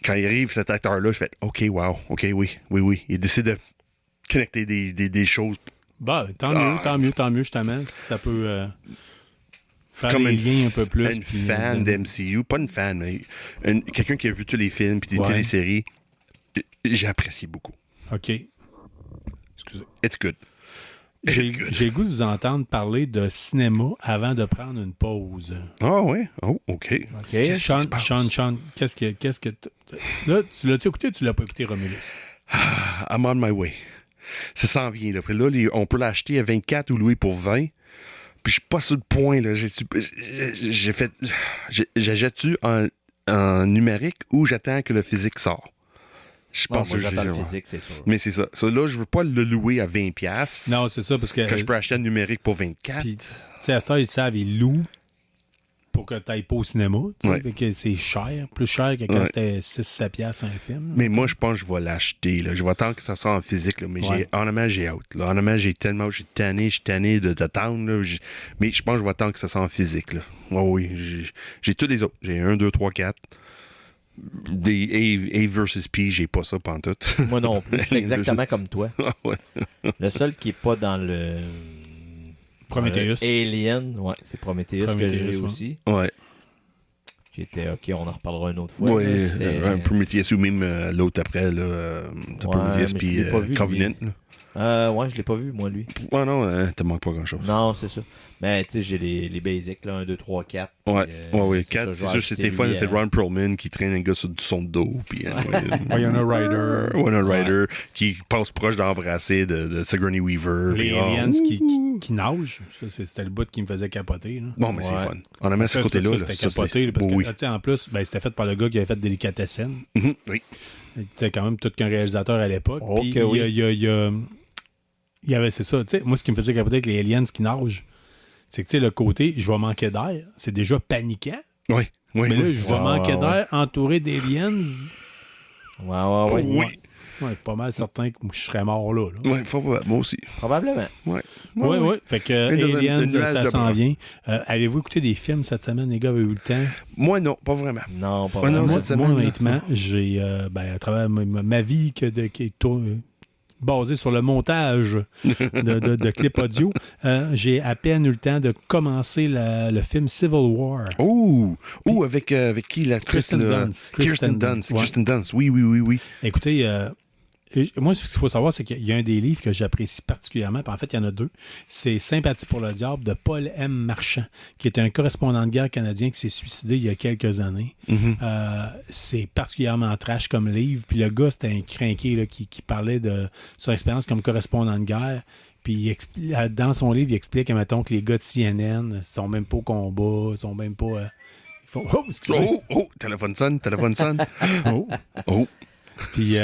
Quand il arrive, cet acteur-là, je fais OK, wow, OK, oui. Il décide de connecter des choses. Bah, tant mieux, justement, si ça peut faire comme des liens un peu plus. Un fan d'MCU, pas une fan, mais quelqu'un qui a vu tous les films puis des téléséries, j'ai apprécié beaucoup. OK. Excusez. It's good. J'ai le goût de vous entendre parler de cinéma avant de prendre une pause. Ah oui? Oh, OK. Sean, qu'est-ce que... Là, tu l'as-tu écouté ou tu l'as pas écouté, Romulus? I'm on my way. Ça s'en vient. Là. Puis là, on peut l'acheter à 24 ou louer pour 20. Puis je suis pas sur le point. Là. J'ai fait... J'achète-tu en numérique ou j'attends que le physique sort? Je pense que j'attends le physique, c'est sûr. Mais c'est ça. Là, je veux pas le louer à 20$. Non, c'est ça, parce que... Quand je peux acheter un numérique pour 24$. Puis, tu sais, à ce temps, ils savent, ils louent pour que tu n'ailles pas au cinéma. Fait que c'est cher. Plus cher que quand c'était 6-7$ un film. Mais moi, je pense que je vais l'acheter. Là. Je vais attendre que ça sorte en physique. Là. Mais honnêtement, j'ai hâte. Là. Honnêtement, je suis tanné d'attendre. Mais je pense que je vais attendre que ça sorte en physique. Là. Oh, oui, j'ai tous les autres. J'ai 1, 2, 3, 4. Des A versus P, j'ai pas ça pantoute. Moi non plus. Je suis exactement comme toi. Le seul qui est pas dans le Prometheus. Alien, c'est Prometheus que j'ai aussi. Ouais. Qui était OK, on en reparlera une autre fois. Oui, Prometheus ou même l'autre après, là, Prometheus puis Covenant. Ouais, je l'ai pas vu, moi, lui. Ouais, non, te manque pas grand-chose. Non, c'est ça. Mais tu sais, j'ai les basics, là, 1, 2, 3, 4. Ouais, 4, c'est sûr, c'était fun. C'est Ron Perlman qui traîne un gars sur son dos. Puis Winona Ryder. Qui passe proche d'embrasser de Sigourney Weaver. Les aliens qui nagent. Ça, c'était le bout qui me faisait capoter. Là. Bon, mais c'est fun. On a mis ce côté-là. C'était capoté. Parce que, en plus, c'était fait par le gars qui avait fait Délicatessen. Oui. C'était quand même tout qu'un réalisateur à l'époque. Puis il y avait, c'est ça. Moi, ce qui me faisait capoter avec les aliens qui nagent, c'est que le côté je vais manquer d'air, c'est déjà paniquant. Oui. Mais là, je vais manquer d'air entouré d'aliens. Oui. Ouais, pas mal certain que je serais mort là. Oui, moi aussi. Probablement. Oui. Fait que Aliens, ça s'en vient. Avez-vous écouté des films cette semaine, les gars? Avez-vous eu le temps? Moi, non, pas vraiment. Non, pas vraiment. Moi, honnêtement, j'ai, à travers ma vie qui est basée sur le montage de clips audio, j'ai à peine eu le temps de commencer le film Civil War. Avec qui l'actrice? Kirsten Dunst. Kirsten Dunst, oui. Écoutez, moi, ce qu'il faut savoir, c'est qu'il y a un des livres que j'apprécie particulièrement, puis en fait, il y en a deux. C'est Sympathie pour le diable de Paul M. Marchand, qui est un correspondant de guerre canadien qui s'est suicidé il y a quelques années. C'est particulièrement trash comme livre. Puis le gars, c'était un crinqué là, qui parlait de son expérience comme correspondant de guerre. Puis dans son livre, il explique, mettons, que les gars de CNN sont même pas au combat, sont même pas... ils font... Oh, excusez. Téléphone sonne. Oh. Puis...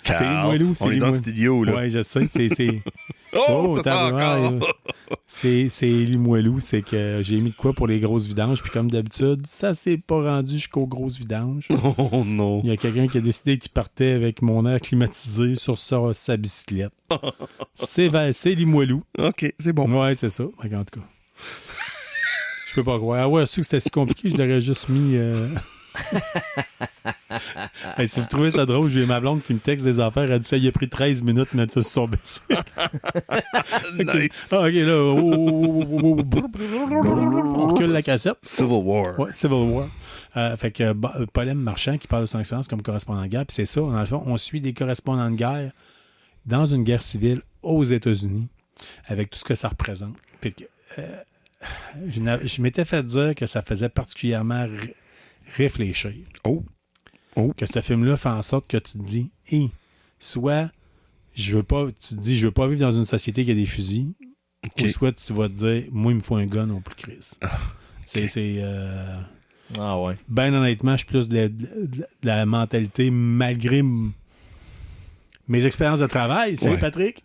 c'est Limoilou, on est dans le studio, là. Oui, je sais, c'est... ça sort encore! C'est Limoilou, c'est que j'ai mis de quoi pour les grosses vidanges, puis comme d'habitude, ça s'est pas rendu jusqu'aux grosses vidanges. Oh non! Il y a quelqu'un qui a décidé qu'il partait avec mon air climatisé sur sa bicyclette. C'est Limoilou. OK, c'est bon. Ouais, c'est ça, en tout cas. Je peux pas croire. Ah ouais, su que c'était si compliqué, je l'aurais juste mis... Hey, si vous trouvez ça drôle, j'ai ma blonde qui me texte des affaires. Elle dit ça, il a pris 13 minutes de mettre ça sur son bicycle. Nice. Ah, OK, là. On recule la cassette. Civil War. Ouais, Civil War. Fait que Paul M. Marchand qui parle de son expérience comme correspondant de guerre. Puis c'est ça, dans le fond, on suit des correspondants de guerre dans une guerre civile aux États-Unis avec tout ce que ça représente. Puis que, je m'étais fait dire que ça faisait particulièrement réfléchir. Que ce film-là fait en sorte que tu te dis, soit je veux pas vivre dans une société qui a des fusils, ou soit tu vas te dire, moi, il me faut un gun au plus Chris. Ouais. Ben honnêtement, je suis plus de la mentalité malgré mes expériences de travail. Salut Patrick!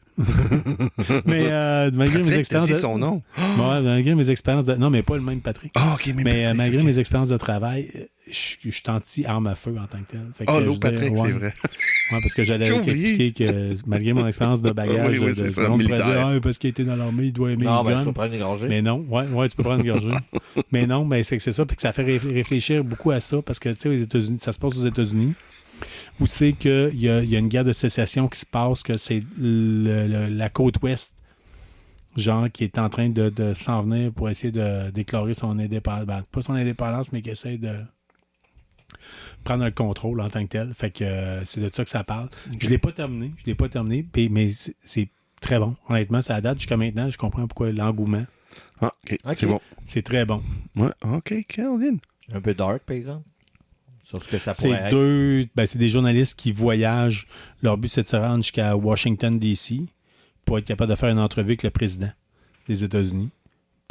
Mais malgré Patrick, mes expériences dit son nom. Ouais, malgré mes expériences de... Non, mais pas le même Patrick. Ah, OK, mais malgré mes expériences de travail, je suis anti-arme à feu en tant que tel. Fait que l'autre Patrick, c'est vrai. Ouais, parce que j'allais expliquer que malgré mon expérience de bagage, on pourrait dire parce qu'il était dans l'armée, il doit aimer les guns. Tu peux prendre une gorgée. Mais non, ouais, tu peux prendre une gorgée. Mais non, c'est ça, puis que ça fait réfléchir beaucoup à ça, parce que, tu sais, aux États-Unis, ça se passe aux États-Unis, où c'est qu'il y a une guerre de sécession qui se passe, que c'est la côte ouest, genre, qui est en train de s'en venir pour essayer de déclarer son indépendance. Ben, pas son indépendance, mais qui essaie de prendre le contrôle en tant que tel. Fait que c'est de ça que ça parle. Okay. Je l'ai pas terminé, mais c'est très bon. Honnêtement, ça date jusqu'à maintenant. Je comprends pourquoi l'engouement. Ah, OK. C'est bon. C'est très bon. Ouais, OK, Caroline. Un peu dark, par exemple. Sur ce que ça pourrait être. C'est des journalistes qui voyagent. Leur but, c'est de se rendre jusqu'à Washington, D.C. pour être capable de faire une entrevue avec le président des États-Unis.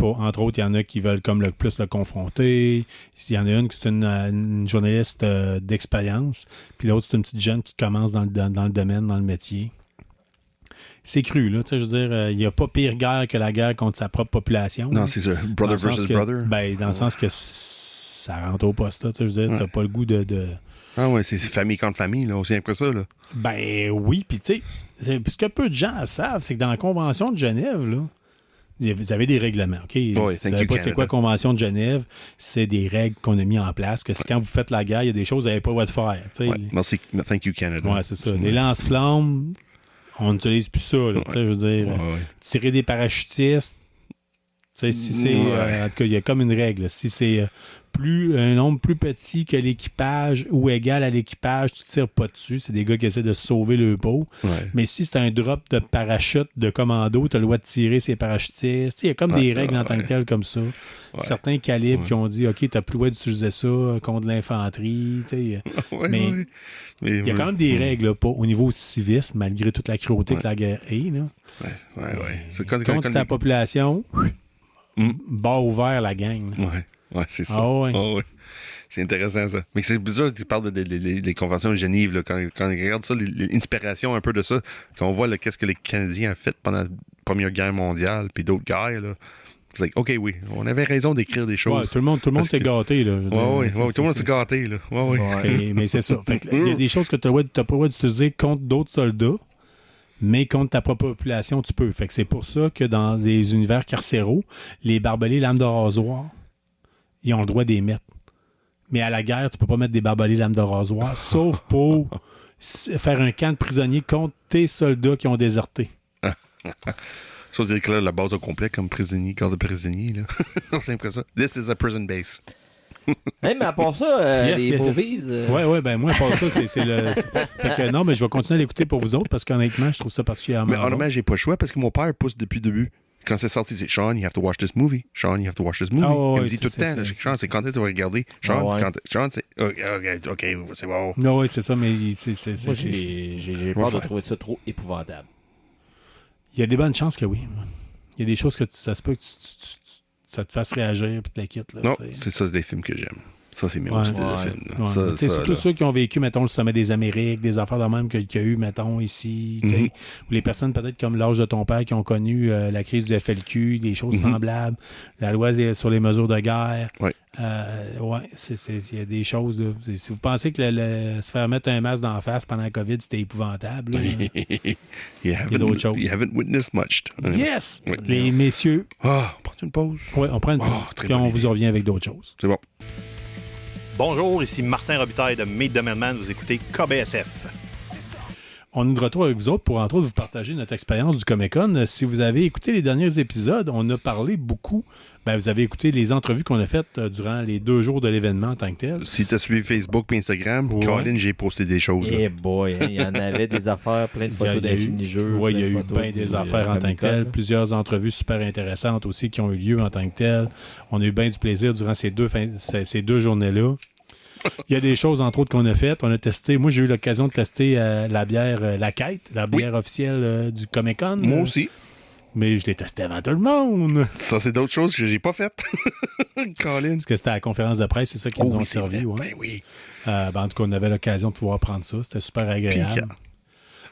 Entre autres, il y en a qui veulent comme plus le confronter. Il y en a une qui c'est une journaliste d'expérience. Puis l'autre, c'est une petite jeune qui commence dans le domaine, dans le métier. C'est cru, là. Je veux dire, il n'y a pas pire guerre que la guerre contre sa propre population. Non, c'est ça. Brother versus brother. Dans le sens que ça rentre au poste, là. Je veux dire, t'as pas le goût de... Ah ouais, c'est famille contre famille, là, aussi après ça, là. Ben oui, puis tu sais, ce que peu de gens savent, c'est que dans la Convention de Genève, là, vous avez des règlements, OK? Vous ne savez pas c'est quoi la Convention de Genève, c'est des règles qu'on a mis en place, que quand vous faites la guerre, il y a des choses que vous n'avez pas le droit de faire. Merci, thank you, Canada. Ouais, c'est ça. Les lance-flammes, on n'utilise plus ça, là, je veux dire. Tirer des parachutistes, si c'est... en tout cas, il y a comme une règle. Si c'est un nombre plus petit que l'équipage ou égal à l'équipage, tu ne tires pas dessus. C'est des gars qui essaient de sauver le pot. Ouais. Mais si c'est un drop de parachute de commando, tu as le droit de tirer ces parachutistes. Il y a comme des règles en tant que telles comme ça. Certains calibres qui ont dit, OK, tu n'as plus le droit d'utiliser ça contre l'infanterie. Mais il y a quand même des règles là, au niveau civisme, malgré toute la cruauté que la guerre est. Là. Contre sa population... Bord ouvert, la gang. Ouais, c'est ça. Ouais. C'est intéressant, ça. Mais c'est bizarre que tu parles des conventions de Genève. Là, quand on regarde ça, l'inspiration un peu de ça, quand on voit qu'est-ce que les Canadiens ont fait pendant la Première Guerre mondiale, puis d'autres guerres, là, c'est like, OK, oui, on avait raison d'écrire des choses. Tout le monde s'est gâté. Là, tout le monde s'est gâté. Là. Mais c'est ça. Il y a des choses que tu n'as pas le droit d'utiliser contre d'autres soldats, mais contre ta propre population, tu peux. Fait que c'est pour ça que dans les univers carcéraux, les barbelés lames de rasoir, ils ont le droit d'y mettre. Mais à la guerre, tu peux pas mettre des barbelés lames de rasoir, sauf pour faire un camp de prisonniers contre tes soldats qui ont déserté. Ça, c'est la base au complet comme prisonnier, corps de prisonnier. C'est un peu ça. This is a prison base. Hey, mais à part ça, les movies... Oui, ben moi, à part ça, c'est le... Fait que non, mais je vais continuer à l'écouter pour vous autres parce qu'honnêtement, je trouve ça particulièrement Mais honnêtement, j'ai pas le choix parce que mon père pousse depuis le début. Quand c'est sorti, c'est Sean, you have to watch this movie. Sean, you have to watch this movie. Il me dit tout le temps. Sean, c'est quand tu vas regarder. Sean, c'est... OK, c'est bon. Non, oui, c'est ça, mais c'est... Moi, j'ai peur de trouver ça trop épouvantable. Il y a des bonnes chances que oui. Il y a des choses que ça se peut que ça te fasse réagir et te la quitte. Là, non, t'sais. c'est ça, c'est des films que j'aime. Ça, c'est mes styles de films. C'est surtout ceux qui ont vécu, mettons, le sommet des Amériques, des affaires de même qu'il y a eu, mettons, ici, ou les personnes peut-être comme l'âge de ton père qui ont connu la crise du FLQ, des choses semblables, la loi sur les mesures de guerre. Ouais. Il y a des choses. Là. Si vous pensez que se faire mettre un masque dans la face pendant la COVID, c'était épouvantable. Il y a d'autres choses. You haven't witnessed much. Yes! Oui. Les messieurs. On prend une pause. Oui, on prend une pause. Puis on vous revient avec d'autres choses. C'est bon. Bonjour, ici Martin Robitaille de Meet the Man. Vous écoutez KBSF. On est de retour avec vous autres pour, entre autres, vous partager notre expérience du Comic-Con. Si vous avez écouté les derniers épisodes, on a parlé beaucoup. Vous avez écouté les entrevues qu'on a faites durant les 2 jours de l'événement en tant que tel. Si tu as suivi Facebook et Instagram, Colin, j'ai posté des choses. Eh boy, il y en avait des affaires, plein de photos d'Infini-Jeux. Oui, il y a eu bien des affaires en tant que tel. Plusieurs entrevues super intéressantes aussi qui ont eu lieu en tant que tel. On a eu bien du plaisir durant ces deux journées-là. Il y a des choses, entre autres, qu'on a faites. On a testé. Moi, j'ai eu l'occasion de tester la bière La Quête, la bière officielle du Comic-Con. Moi aussi. Mais je l'ai testé avant tout le monde. Ça, c'est d'autres choses que j'ai pas faites. Colin. Parce que c'était à la conférence de presse, c'est ça qui nous ont servi. Ouais. Ben oui. En tout cas, on avait l'occasion de pouvoir prendre ça. C'était super agréable.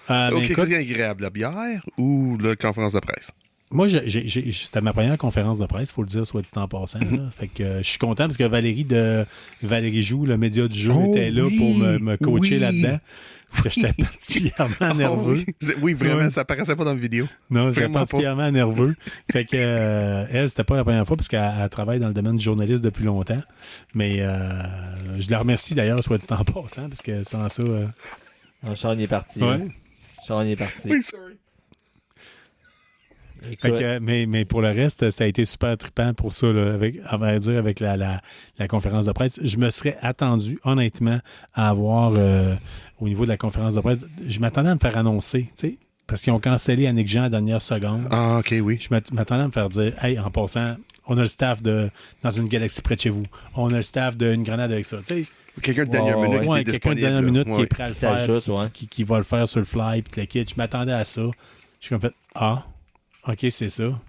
Qu'est-ce qui est agréable, la bière ou la conférence de presse? Moi, c'était ma première conférence de presse, il faut le dire, soit dit en passant. Là. Fait que je suis content parce que Valérie Joux, le média du jeu, était là pour me coacher là-dedans. Parce que j'étais particulièrement nerveux. Oui, vraiment, ça paraissait pas dans la vidéo. Non, j'étais particulièrement nerveux. Fait que elle, c'était pas la première fois parce qu'elle travaille dans le domaine du journaliste depuis longtemps. Mais je la remercie d'ailleurs, soit dit en passant, parce que sans ça... Sean est parti. Ouais. Sean est parti. Oui, sorry. Mais pour le reste, ça a été super trippant pour ça, là, avec la conférence de presse. Je me serais attendu, honnêtement, à avoir, au niveau de la conférence de presse, je m'attendais à me faire annoncer, tu sais, parce qu'ils ont cancellé Annick Jean à la dernière seconde. Ah, OK, oui. Je m'attendais à me faire dire, hey, en passant, on a le staff dans une galaxie près de chez vous. On a le staff d'une grenade avec ça, tu sais. Quelqu'un de dernière minute qui est quelqu'un de dernière minute qui est prêt à le faire, juste, qui va le faire sur le fly, puis le kit. Je m'attendais à ça. Je suis comme fait, OK, c'est ça.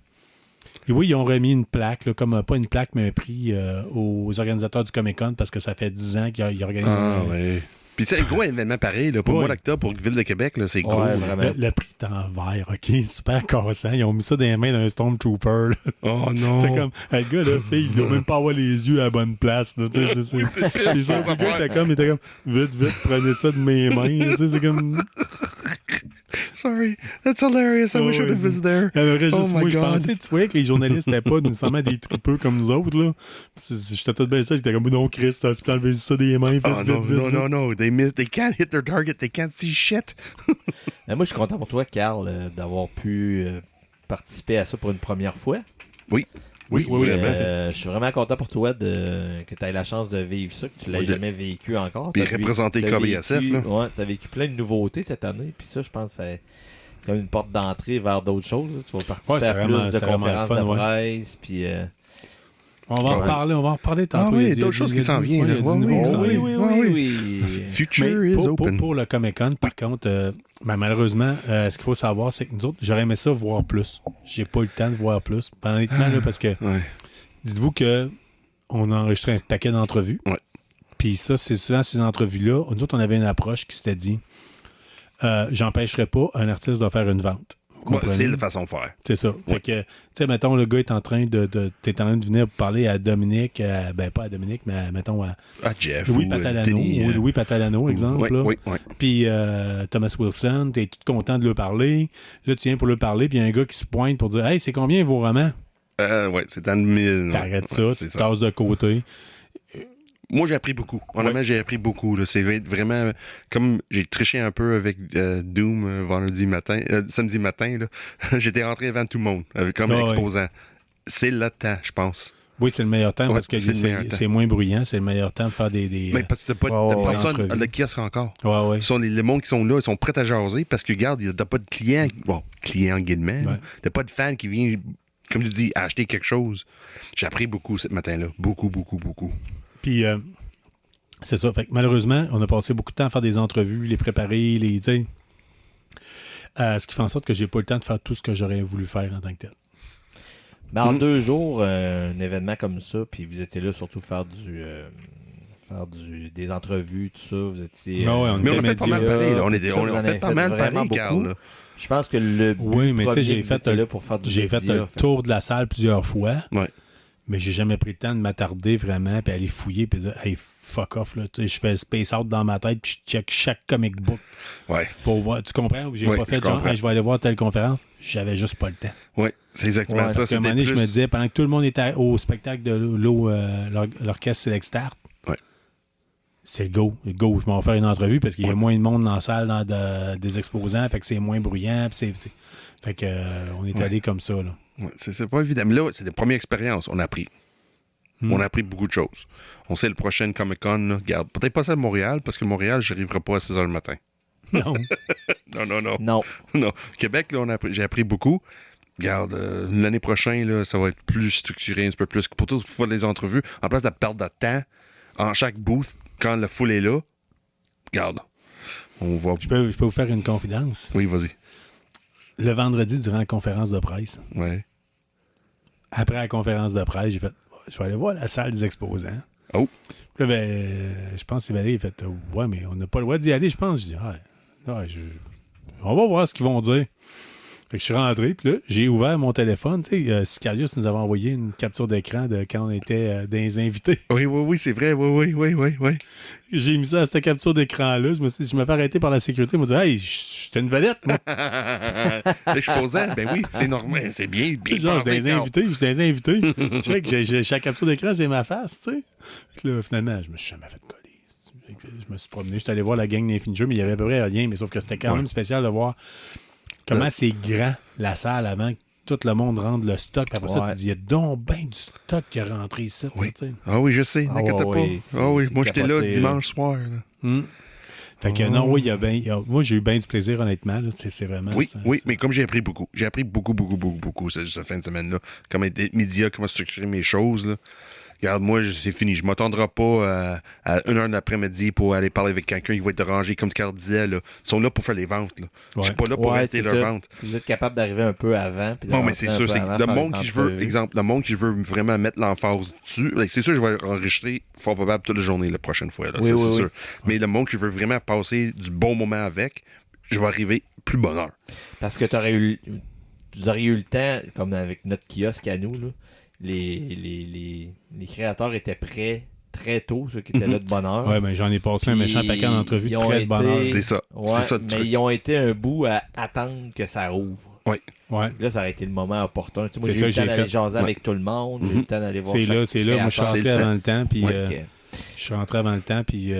Et oui, ils ont remis une plaque, là, comme pas une plaque, mais un prix aux organisateurs du Comic-Con parce que ça fait 10 ans qu'ils organisent ouais. Puis c'est un gros événement pareil. Là, pour moi, l'octobre, pour Ville de Québec, là, c'est gros. Le prix est en vert, OK? Super cassant. Ils ont mis ça dans les mains d'un Stormtrooper. Là. Oh non! C'était comme, le gars, là, il doit même pas avoir les yeux à la bonne place. Là, c'est ça. Le gars était comme, vite, prenez ça de mes mains. C'est comme... Sorry, that's hilarious. I wish I would have been there. Moi, je pensais, tu vois, que les journalistes n'étaient pas nécessairement des tripeux comme nous autres. Là. J'étais tout bien ça. J'étais comme, non, Chris, tu enlevé ça des mains, vite. Non. They can't hit their target. They can't see shit. Moi, je suis content pour toi, Carl, d'avoir pu participer à ça pour une première fois. Oui. Je suis vraiment content pour toi que tu aies la chance de vivre ça, que tu l'aies jamais vécu encore. Puis représenter KBSF. Ouais, tu as vécu plein de nouveautés cette année. Puis ça, je pense que c'est comme une porte d'entrée vers d'autres choses. Là. Tu vas participer à plus de conférences de presse. Puis, on va en reparler tantôt. Il y a d'autres choses qui s'en viennent. Oui. Future is open. Pour le Comic-Con, par contre, malheureusement, ce qu'il faut savoir, c'est que nous autres, j'aurais aimé ça voir plus. J'ai pas eu le temps de voir plus. Honnêtement, là, parce que dites-vous qu'on a enregistré un paquet d'entrevues. Ouais. Puis ça, c'est souvent ces entrevues-là. Nous autres, on avait une approche qui s'était dit j'empêcherai pas un artiste de faire une vente. C'est la façon de faire. C'est ça. Fait que, tu sais, mettons, le gars est en train t'es en train de venir parler à Dominique, pas à Dominique, mais mettons à Jeff Louis Patalano, Louis Patalano, exemple. Oui. Puis Thomas Wilson, t'es tout content de lui parler. Là, tu viens pour lui parler, puis il y a un gars qui se pointe pour dire « Hey, c'est combien vos romans? » C'est dans le 1000. T'arrêtes ça, tu te tasses de côté. Moi, j'ai appris beaucoup. Honnêtement, j'ai appris beaucoup. Là. C'est vraiment... Comme j'ai triché un peu avec Doom samedi matin, là, j'étais rentré avant tout le monde, comme exposant. C'est le temps, je pense. Oui, c'est le meilleur temps parce que c'est moins bruyant. C'est le meilleur temps de faire des mais parce que t'as personne à le kiosque encore. Ouais. Les mondes qui sont là, ils sont prêts à jaser parce que, regarde, t'as pas de client, client en guillemets. Ouais. T'as pas de fan qui vient, comme tu dis, acheter quelque chose. J'ai appris beaucoup ce matin-là. Beaucoup. Puis, c'est ça. Fait que malheureusement, on a passé beaucoup de temps à faire des entrevues, les préparer, ce qui fait en sorte que j'ai pas eu le temps de faire tout ce que j'aurais voulu faire en tant que tel. Mais en 2 jours, un événement comme ça, puis vous étiez là surtout faire des entrevues, tout ça, vous étiez... on a fait pas mal pareil. On a fait pas mal pareil, Carl. Je pense que le but j'ai fait le tour de la salle plusieurs fois, mais j'ai jamais pris le temps de m'attarder vraiment, puis aller fouiller, puis dire « Hey, fuck off, là. » Je fais le space out dans ma tête, puis je check chaque comic book. Ouais. Pour voir, tu comprends? J'ai pas fait genre, je vais aller voir telle conférence. J'avais juste pas le temps. Oui, c'est exactement ça. Parce qu'à un moment donné, je me disais, pendant que tout le monde était au spectacle de l'orchestre Select Start, c'est le go. Je m'en vais faire une entrevue parce qu'il y a moins de monde dans la salle des exposants, fait que c'est moins bruyant. Fait que on est allé comme ça, là. Ouais, c'est pas évident. Mais là, c'est la première expérience. On a appris. On a appris beaucoup de choses. On sait le prochain Comic-Con, regarde, peut-être pas ça à Montréal, parce que Montréal, je n'arriverai pas à 6 h le matin. Non. Non. Québec, là, j'ai appris beaucoup. Regarde, l'année prochaine, là, ça va être plus structuré, un peu plus. Pour tout faire des entrevues, en place de perdre de temps, en chaque booth, quand la foule est là, regarde, on va... Je peux vous faire une confidence? Oui, vas-y. Le vendredi, durant la conférence de presse, après la conférence de presse, j'ai fait... Je vais aller voir la salle des exposants. Oh. Puis là, je pense que Valérie a fait ouais, mais on n'a pas le droit d'y aller, je pense. Je dis on va voir ce qu'ils vont dire. Fait que je suis rentré, puis là, j'ai ouvert mon téléphone. Tu sais, Sicarius nous avait envoyé une capture d'écran de quand on était des invités. Oui, c'est vrai. Oui. J'ai mis ça à cette capture d'écran-là. Je me fait arrêter par la sécurité. Ils m'ont dit hey, j'étais une vedette, moi. Je suis posant. Ben oui, c'est normal. C'est bien genre, je suis des invités. Je sais que chaque capture d'écran, c'est ma face, tu sais. Puis là, finalement, je me suis jamais fait coller. Je me suis promené. Je suis allé voir la gang d'Infinity Jeux, mais il y avait à peu près rien. Mais sauf que c'était quand même spécial de voir comment c'est grand, la salle, avant que tout le monde rentre le stock. Puis après ça, tu dis, il y a donc bien du stock qui est rentré ici. Oui. Ah oui, je sais. N'inquiète pas. Moi, j'étais là dimanche soir. Fait que non, oui, moi, j'ai eu bien du plaisir, honnêtement. Là. C'est vraiment oui, ça. Mais comme j'ai appris beaucoup. J'ai appris beaucoup cette fin de semaine-là. Comment être média, comment structurer mes choses, là. Regarde, moi, c'est fini. Je ne m'attendrai pas à 1h de l'après-midi pour aller parler avec quelqu'un qui va être dérangé, comme Carl disait. Là. Ils sont là pour faire les ventes. Là. Je suis pas là pour arrêter leurs ventes. Si vous êtes capable d'arriver un peu avant. Non, mais c'est sûr. C'est le monde qui je veux, exemple, le monde qui je veux vraiment mettre l'emphase dessus. C'est sûr, je vais enregistrer fort probable toute la journée la prochaine fois. Là. C'est sûr. Mais le monde qui je veux vraiment passer du bon moment avec, je vais arriver plus bonheur. Parce que vous auriez eu le temps, comme avec notre kiosque à nous, là. Les créateurs étaient prêts très tôt, ceux qui étaient là de bonne heure. Oui, mais j'en ai passé un méchant paquet d'entrevues très de bonne heure. C'est ça. Ouais, c'est ça mais ils ont été un bout à attendre que ça rouvre. Oui. Là, ça aurait été le moment opportun. Tu sais, moi, j'ai eu le temps d'aller jaser avec tout le monde. J'ai eu le temps d'aller voir C'est là. Moi, je suis rentré avant le temps. Puis, je suis rentré avant le temps. Puis,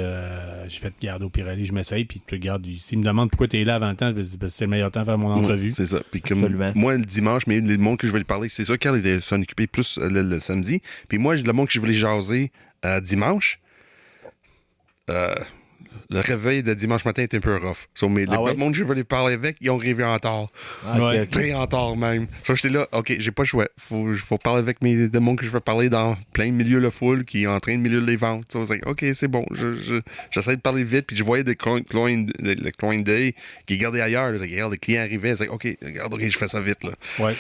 j'ai fait garder au Pirelli. Je m'essaye. Puis, tu regardes. S'ils me demandent pourquoi tu es là avant le temps, c'est le meilleur temps de faire mon entrevue. C'est ça. Puis, comme moi, le dimanche, mais le monde que je vais lui parler, c'est ça. Carl était s'en occupé plus le samedi. Puis, moi, le monde que je voulais jaser dimanche, le réveil de dimanche matin était un peu rough. Mais le monde que je voulais parler avec, ils ont rêvé en tard. Très en tard même. J'étais là, OK, j'ai pas le choix. Faut parler avec le monde que je veux parler dans plein milieu de foule qui est en train de milieu les ventes. OK, c'est bon. J'essaie de parler vite, puis je voyais le client day qui regardait ailleurs. Regarde, le client arrivait. OK, je fais ça vite. Là. Ouais.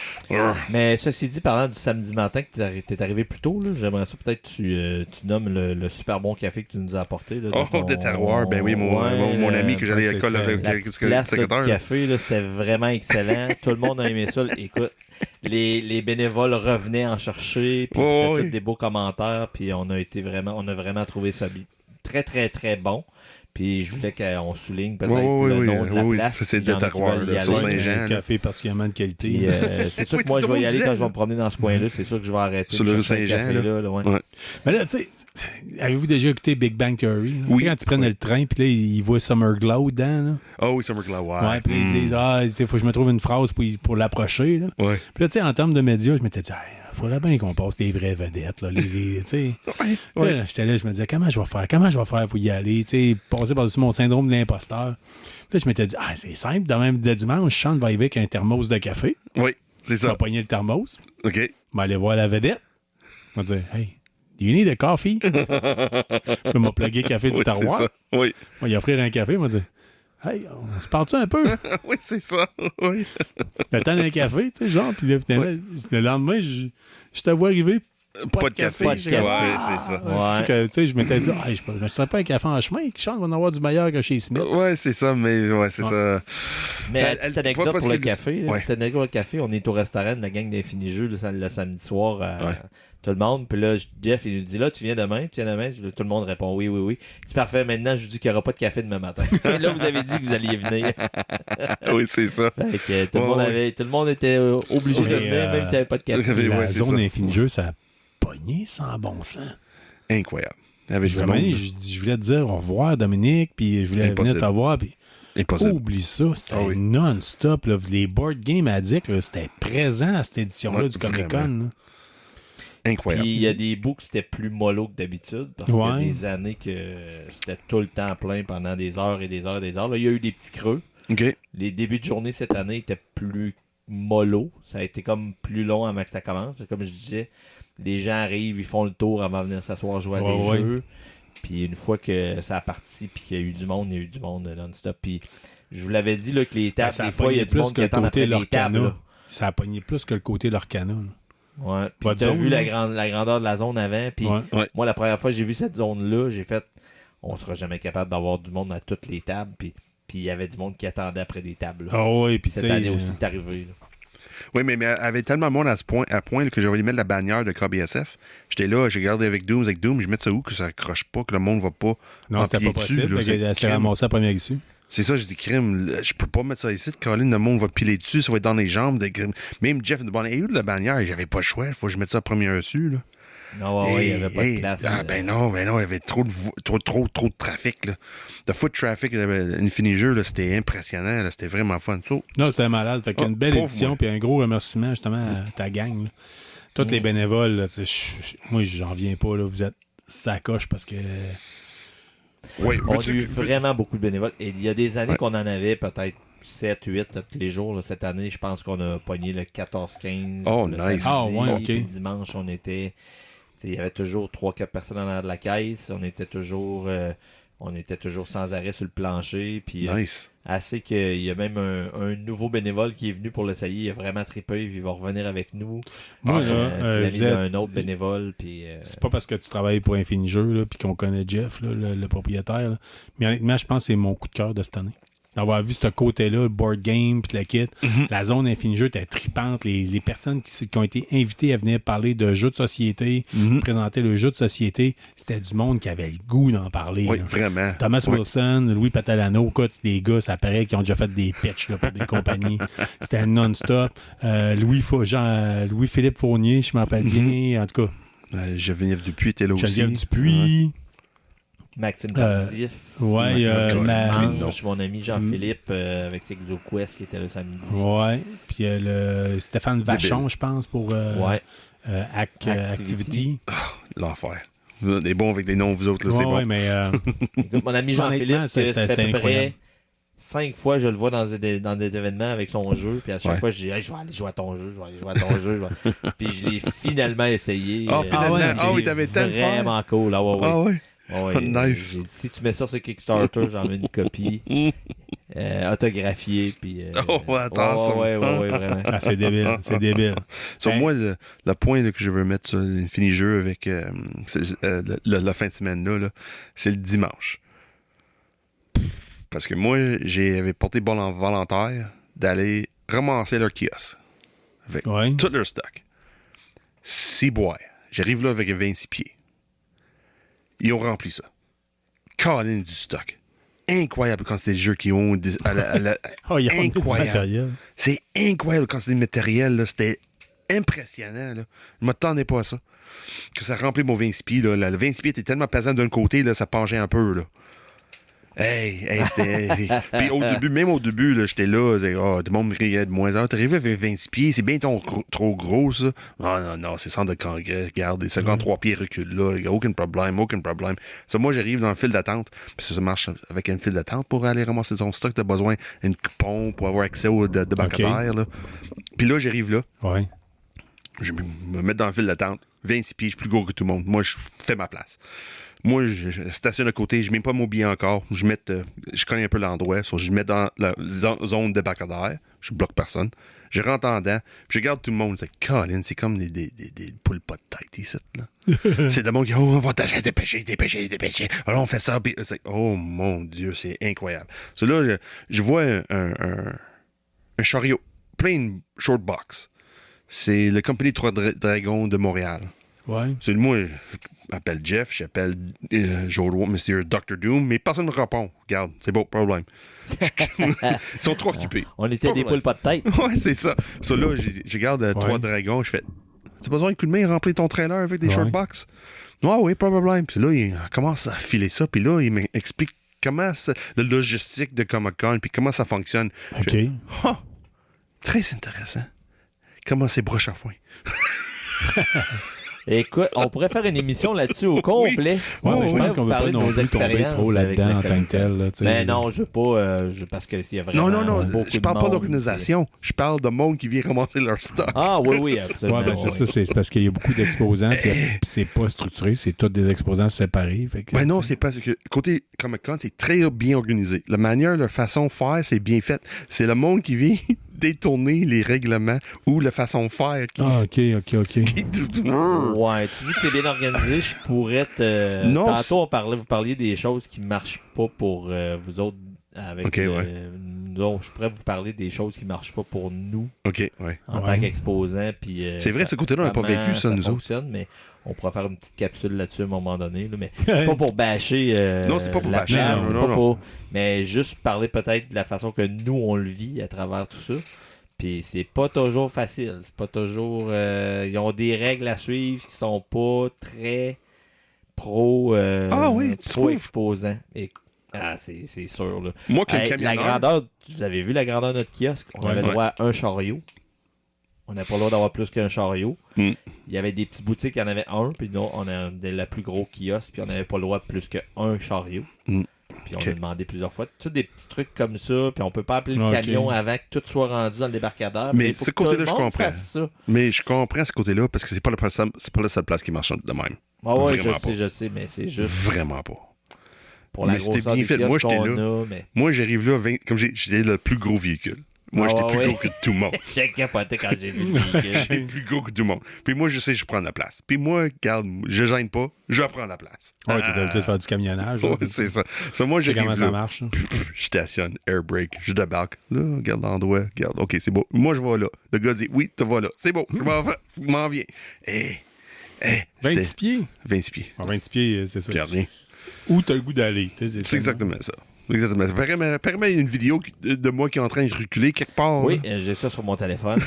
Mais ceci dit, parlant du samedi matin que t'es arrivé plus tôt, là, j'aimerais ça peut-être que tu nommes le super bon café que tu nous as apporté. Là, des terroirs, ben oui, mon ami que j'allais à l'école avec le secrétaire. Le café, là, c'était vraiment excellent. Tout le monde a aimé ça. Écoute, les bénévoles revenaient en chercher, puis c'était tous des beaux commentaires, puis on a vraiment trouvé ça très, très, très bon. Puis je voulais qu'on souligne peut-être le nom de la place. Ça, c'est de terroir, sur Saint-Jean. Un café particulièrement de qualité. Puis, c'est sûr que moi, je vais y aller quand je vais me promener dans ce coin-là. C'est sûr que je vais arrêter. Sur le Saint-Jean. Mais là, tu sais, avez-vous déjà écouté Big Bang Theory? Oui. Tu sais, quand ils prennent le train, puis là, ils voient Summer Glow dedans. Là. Oh oui, Summer Glow, ouais. Puis ils disent, il faut que je me trouve une phrase pour l'approcher. Là. Ouais. Puis là, tu sais, en termes de médias, je m'étais dit, faudrait bien qu'on passe les vraies vedettes. Là, tu sais. Là, j'étais là, je me disais, comment je vais faire pour y aller, tu sais, passer par-dessus mon syndrome de l'imposteur. Là, je m'étais dit, c'est simple, de même de dimanche, Sean va arriver avec un thermos de café. Oui, c'est ça. Je vais pogner le thermos. OK. Je vais aller voir la vedette. Je vais dire, hey, do you need a coffee? Puis il m'a plugué le café du terroir. C'est ça. Oui. Il va offrir un café, il m'a dit, hey, on se parle-tu un peu? Oui, c'est ça. Oui. Le temps d'un café, tu sais, genre, puis là, le lendemain, je te vois arriver. Pas de café. Pas de café. Ouais, c'est ça. Ouais. Tu sais, je m'étais dit, je ne mettrais pas un café en chemin, qui chante, va en avoir du meilleur que chez Smith. Ouais, c'est ça, mais c'est ça. Mais petite anecdote pour le café. Ouais. Petite anecdote pour le café, on est au restaurant de la gang d'Infini Jeux le samedi soir. Tout le monde. Puis là, Jeff, il nous dit, là, tu viens demain? Tout le monde répond oui. C'est parfait. Maintenant, je vous dis qu'il n'y aura pas de café demain matin. Là, vous avez dit que vous alliez venir. Oui, c'est ça. Fait que tout le monde était obligé de venir, même s'il n'y avait pas de café. La zone Infini Jeux, ça a pogné sans bon sens. Incroyable. Avec Je voulais te dire au revoir, Dominique, puis je voulais venir te voir, puis oublie ça, c'était non-stop. Là. Les board game addicts, là, c'était présent à cette édition-là du Comic-Con. Incroyable. Puis il y a des bouts que c'était plus mollo que d'habitude, parce qu'il y a des années que c'était tout le temps plein pendant des heures et des heures et des heures. Là, il y a eu des petits creux. OK. Les débuts de journée cette année étaient plus mollo. Ça a été comme plus long avant que ça commence. Comme je disais, les gens arrivent, ils font le tour avant de venir s'asseoir jouer à des jeux. Puis une fois que ça a parti, puis qu'il y a eu du monde, non-stop. Puis je vous l'avais dit là, que les tables, des fois, il y a du monde qui attend après les tables. Ça a pogné plus que le côté de l'Orcana. Ouais. Puis t'as vu la grandeur de la zone avant. Puis moi, la première fois que j'ai vu cette zone-là, j'ai fait, on sera jamais capable d'avoir du monde à toutes les tables. Puis il y avait du monde qui attendait après des tables. Puis cette année aussi, c'est arrivé. Là. Oui, mais elle avait tellement de monde à point que j'avais mettre la bannière de KBSF. J'étais là, j'ai regardé avec Doom, je mets ça où que ça accroche pas, que le monde va pas. Non, c'était pas possible. Elle s'est ramassée à première issue. C'est ça, je dis, crime, je peux pas mettre ça ici. Colin, le monde va piler dessus, ça va être dans les jambes. Même Jeff me demandait, où de la bannière? J'avais pas le choix, il faut que je mette ça à première issue. Là. Non, il n'y avait pas de place. Non, il y avait trop de trafic. Là. Le foot traffic, Infini Jeux, c'était impressionnant. Là, c'était vraiment fun. Non, c'était malade. Fait qu'une belle édition, puis un gros remerciement justement à ta gang. Là. Tous les bénévoles, là, moi, j'en reviens pas. Là, vous êtes sacoche parce que. Oui, on a eu vraiment beaucoup de bénévoles. Et il y a des années qu'on en avait peut-être 7, 8 tous les jours. Là. Cette année, je pense qu'on a pogné le 14-15. Oh, nice. OK. Puis dimanche, on était. Il y avait toujours 3-4 personnes en arrière de la caisse. On était toujours sans arrêt sur le plancher. Puis, nice. Assez qu'il y a même un nouveau bénévole qui est venu pour l'essayer. Il a vraiment trippé. Puis il va revenir avec nous. Moi, c'est l'ami d'un autre bénévole. Puis, c'est pas parce que tu travailles pour Infini Jeux puis qu'on connaît Jeff, là, le propriétaire. Là. Mais honnêtement, je pense que c'est mon coup de cœur de cette année. D'avoir vu ce côté-là, le board game, puis le kit, la zone Infini Jeux était tripante. Les personnes qui ont été invitées à venir parler de jeux de société, présenter le jeu de société, c'était du monde qui avait le goût d'en parler. Oui, là. vraiment. Thomas Wilson, Louis Patalano, écoute, des gars, ça paraît qui ont déjà fait des pitchs là, pour des compagnies. C'était non-stop. Louis-Philippe Fournier, je m'en rappelle bien, en tout cas. Geneviève Dupuis était là aussi. Geneviève Dupuis. Maxime Tardif. Mon ami Jean-Philippe avec ExoQuest qui était là samedi. Ouais. Puis Stéphane Vachon, je pense, pour Activity. L'enfer. Des bons avec des noms, vous autres, là, c'est bon. Ouais, mais mon ami Jean-Philippe, c'était à peu près 5 fois je le vois dans des événements avec son jeu, puis à chaque fois je dis hey, je vais aller jouer à ton jeu, puis je l'ai finalement essayé. Oui, t'avais tellement vraiment cool. Nice. Si tu mets ça sur Kickstarter, j'en mets une copie autographiée. Puis, attention. Ouais, vraiment. C'est débile. Sur moi, le point là, que je veux mettre sur Infini Jeux avec la fin de semaine-là, c'est le dimanche. Parce que moi, j'avais porté volontaire d'aller ramasser leur kiosque avec tout leur stock. 6 bois. J'arrive là avec 26 pieds. Ils ont rempli ça. Colin du stock. Incroyable quand c'est des jeux qui ont... incroyable. C'est incroyable quand c'est des matériels. Là. C'était impressionnant. Là. Je ne m'attendais pas à ça. Que ça remplit mon 26 pieds. Là. Le 26 pieds était tellement pesant d'un côté, là, ça penchait un peu. Là. C'était. Puis même au début, là, j'étais là, tout le monde me riait de moins. T'arrives avec 26 pieds, c'est bien trop gros, ça. Non, c'est centre de congrès, regarde, les 53 pieds reculent là, il n'y a aucun problème. Ça, moi, j'arrive dans le fil d'attente, puis ça marche avec une file d'attente pour aller ramasser ton stock, t'as besoin d'une coupon pour avoir accès au débarcadère, là. Puis là, j'arrive là. Ouais. Je me mets dans le fil d'attente, 26 pieds, je suis plus gros que tout le monde. Moi, je fais ma place. Moi, je stationne à côté, je mets pas mon billet encore. Je connais un peu l'endroit, je mets dans la zone débarcadère, je bloque personne. Je rentre en dedans, puis je regarde tout le monde. Colin, c'est comme des poules pas de tête ici, là. C'est le monde qui on va dépêcher. Alors on fait ça, puis oh mon Dieu, c'est incroyable. Là, je vois un chariot, plein de short box. C'est le Compagnie Trois Dragons de Montréal. Ouais. Moi, je m'appelle Jeff, j'appelle Mr. Dr. Doom, mais personne ne répond. Regarde, c'est beau, problème. Ils sont trop occupés. On était des poules pas de tête. Ouais, c'est ça. Là, je regarde Trois Dragons, je fais t'as besoin d'un coup de main, remplir ton trailer avec des shortbox? Oui, pas de problème. Puis là, il commence à filer ça, puis là, il m'explique comment la logistique de Comic-Con, puis comment ça fonctionne. OK. Très intéressant. Comment c'est broche à foin. Écoute, on pourrait faire une émission là-dessus au complet. Oui, mais je pense qu'on ne veut pas non plus tomber trop là-dedans en tant que tel. Là, mais non, je veux pas, parce qu'il y a vraiment non, je parle pas d'organisation. Je parle de monde qui vient ramasser leur stock. Ah oui, absolument. Ouais, c'est ça, c'est parce qu'il y a beaucoup d'exposants, puis c'est pas structuré, c'est tous des exposants séparés. Non, c'est parce que côté Comic-Con, c'est très bien organisé. La manière, la façon de faire, c'est bien fait. C'est le monde qui vient détourner les règlements ou la façon de faire qui... Ah, OK. Ouais, tu dis que c'est bien organisé, je pourrais te... Non, tantôt, vous parliez des choses qui marchent pas pour vous autres avec... Non, je pourrais vous parler des choses qui marchent pas pour nous en tant qu'exposants. C'est vrai, ce côté-là, on n'a pas vécu ça, nous autres. Mais on pourra faire une petite capsule là-dessus à un moment donné. Là, mais c'est pas pour bâcher... non, c'est pas pour bâcher. Mais juste parler peut-être de la façon que nous, on le vit à travers tout ça. Puis c'est pas toujours facile. C'est pas toujours... ils ont des règles à suivre qui sont pas très pro exposants. C'est sûr. Là. Moi, la grandeur... Vous avez vu la grandeur de notre kiosque? On avait droit à un chariot. On n'a pas le droit d'avoir plus qu'un chariot. Il y avait des petites boutiques, il y en avait un. Puis nous, on a la plus gros kiosque. Puis on n'avait pas le droit de plus qu'un chariot. Puis on a demandé plusieurs fois. Tous des petits trucs comme ça. Puis on peut pas appeler le camion avant que tout soit rendu dans le débarcadère. Mais ce côté-là, je comprends. Mais je comprends ce côté-là parce que c'est pas la seule place qui marche de même. Ah ouais, je sais, mais c'est juste... Vraiment pas. Pour la grosseur du kiosque moi, j'étais là. Moi, j'arrive là, comme j'étais le plus gros véhicule. Moi, j'étais plus gros que tout le monde. J'ai capoté quand j'ai vu le véhicule. J'étais plus gros que tout le monde. Puis moi, je sais, je prends la place. Puis moi, regarde, je gêne pas, je prends la place. Ouais, t'es habitué de faire du camionnage. Ouais, c'est ça. Moi, j'arrive comment ça marche. Je stationne, air brake, je débarque. Là, regarde l'endroit, regarde. OK, c'est beau. Moi, je vais là. Le gars dit, oui, tu vas là. C'est beau, je m'en viens. 26 pieds? 26 pieds. 26 pieds, c'est ça. Regarde rien. Où t'as le goût d'aller. C'est exactement ça. Exactement. Apparemment, il y a une vidéo de moi qui est en train de reculer quelque part. Oui, j'ai ça sur mon téléphone.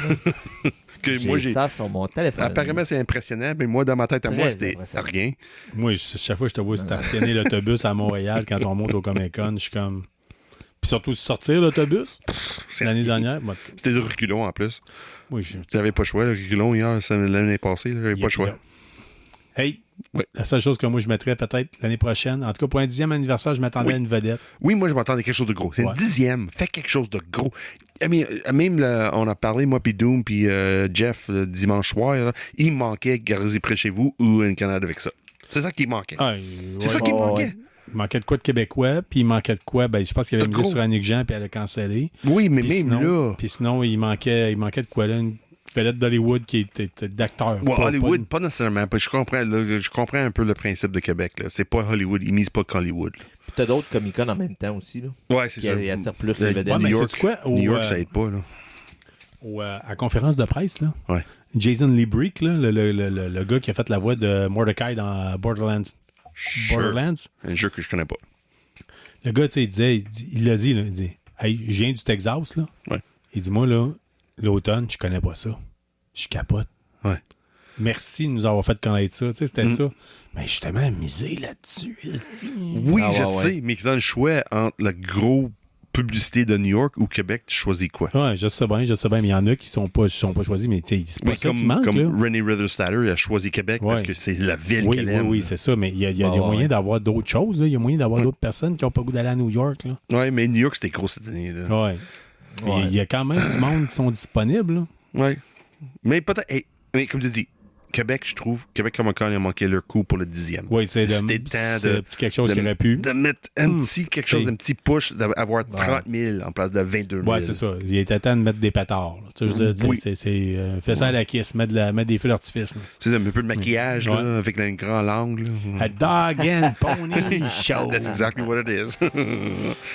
J'ai ça sur mon téléphone. Apparemment, c'est impressionnant, mais moi, dans ma tête, moi, c'était rien. Moi, chaque fois que je te vois stationner l'autobus à Montréal quand on monte au Comic-Con, je suis comme... Puis surtout, sortir l'autobus, l'année dernière... C'était de reculons, en plus. Moi, j'avais pas le choix. Le reculon, hier, l'année passée, j'avais pas le choix. Hey, la seule chose que moi je mettrais peut-être l'année prochaine, en tout cas pour un 10e anniversaire, je m'attendais à une vedette. Oui, moi je m'attendais à quelque chose de gros. C'est une 10e, fais quelque chose de gros. Même on a parlé, moi puis Doom puis Jeff dimanche soir, là, il manquait Garder près chez vous ou une Canada avec ça. C'est ça qui manquait. C'est ça qui manquait. Il manquait de quoi de québécois, puis il manquait de quoi, je pense qu'il avait misé sur Annick Jean puis elle a cancellé. Oui, mais puis même sinon, là. Puis sinon, il manquait de quoi là, une vedette d'Hollywood qui était d'acteur. Hollywood, pas nécessairement. Je comprends un peu le principe de Québec. Là. C'est pas Hollywood. Ils misent pas qu'Hollywood. Puis t'as d'autres Comic-Con en même temps aussi. Là, ouais, c'est ça. Qui attirent plus les vedettes. New York, ça aide pas. Là. À conférence de presse, là, Jason Lee Brick, là, le gars qui a fait la voix de Mordecai dans Borderlands. Un jeu que je connais pas. Le gars, tu sais, il l'a dit, il dit hey, je viens du Texas, là. Ouais. Il dit, moi, là, l'automne, je connais pas ça. Je capote. Ouais. merci de nous avoir fait connaître ça. Tu sais, c'était ça. Mais justement, miser là-dessus. Oui, je sais, mais tu as le choix entre le gros publicité de New York ou Québec, tu choisis quoi? Ouais, je sais bien, mais il y en a qui sont pas choisis, mais c'est pas ça qui manque. Comme Renée Rutherstatter, il a choisi Québec parce que c'est la ville qu'elle aime. Oui, c'est ça, mais il y a moyen d'avoir d'autres choses. Il y a moyen d'avoir d'autres personnes qui n'ont pas goût d'aller à New York. Oui, mais New York, c'était gros cette année. Oui. Il y a quand même du monde qui sont disponibles. Oui. Mais peut-être, mais comme tu dis, Québec, je trouve, Québec comme encore, il a manqué leur coup pour le 10e. Oui, c'est petit quelque chose qui aurait pu. De mettre un petit push, d'avoir 30 000 en place de 22 000. Oui, c'est ça. Il était temps de mettre des pétards. Tu sais, je veux dire, fais ça à la kiss, mettre des feux d'artifice. C'est ça, un peu de maquillage là, avec un grand langue. A dog and pony show. That's exactly what it is.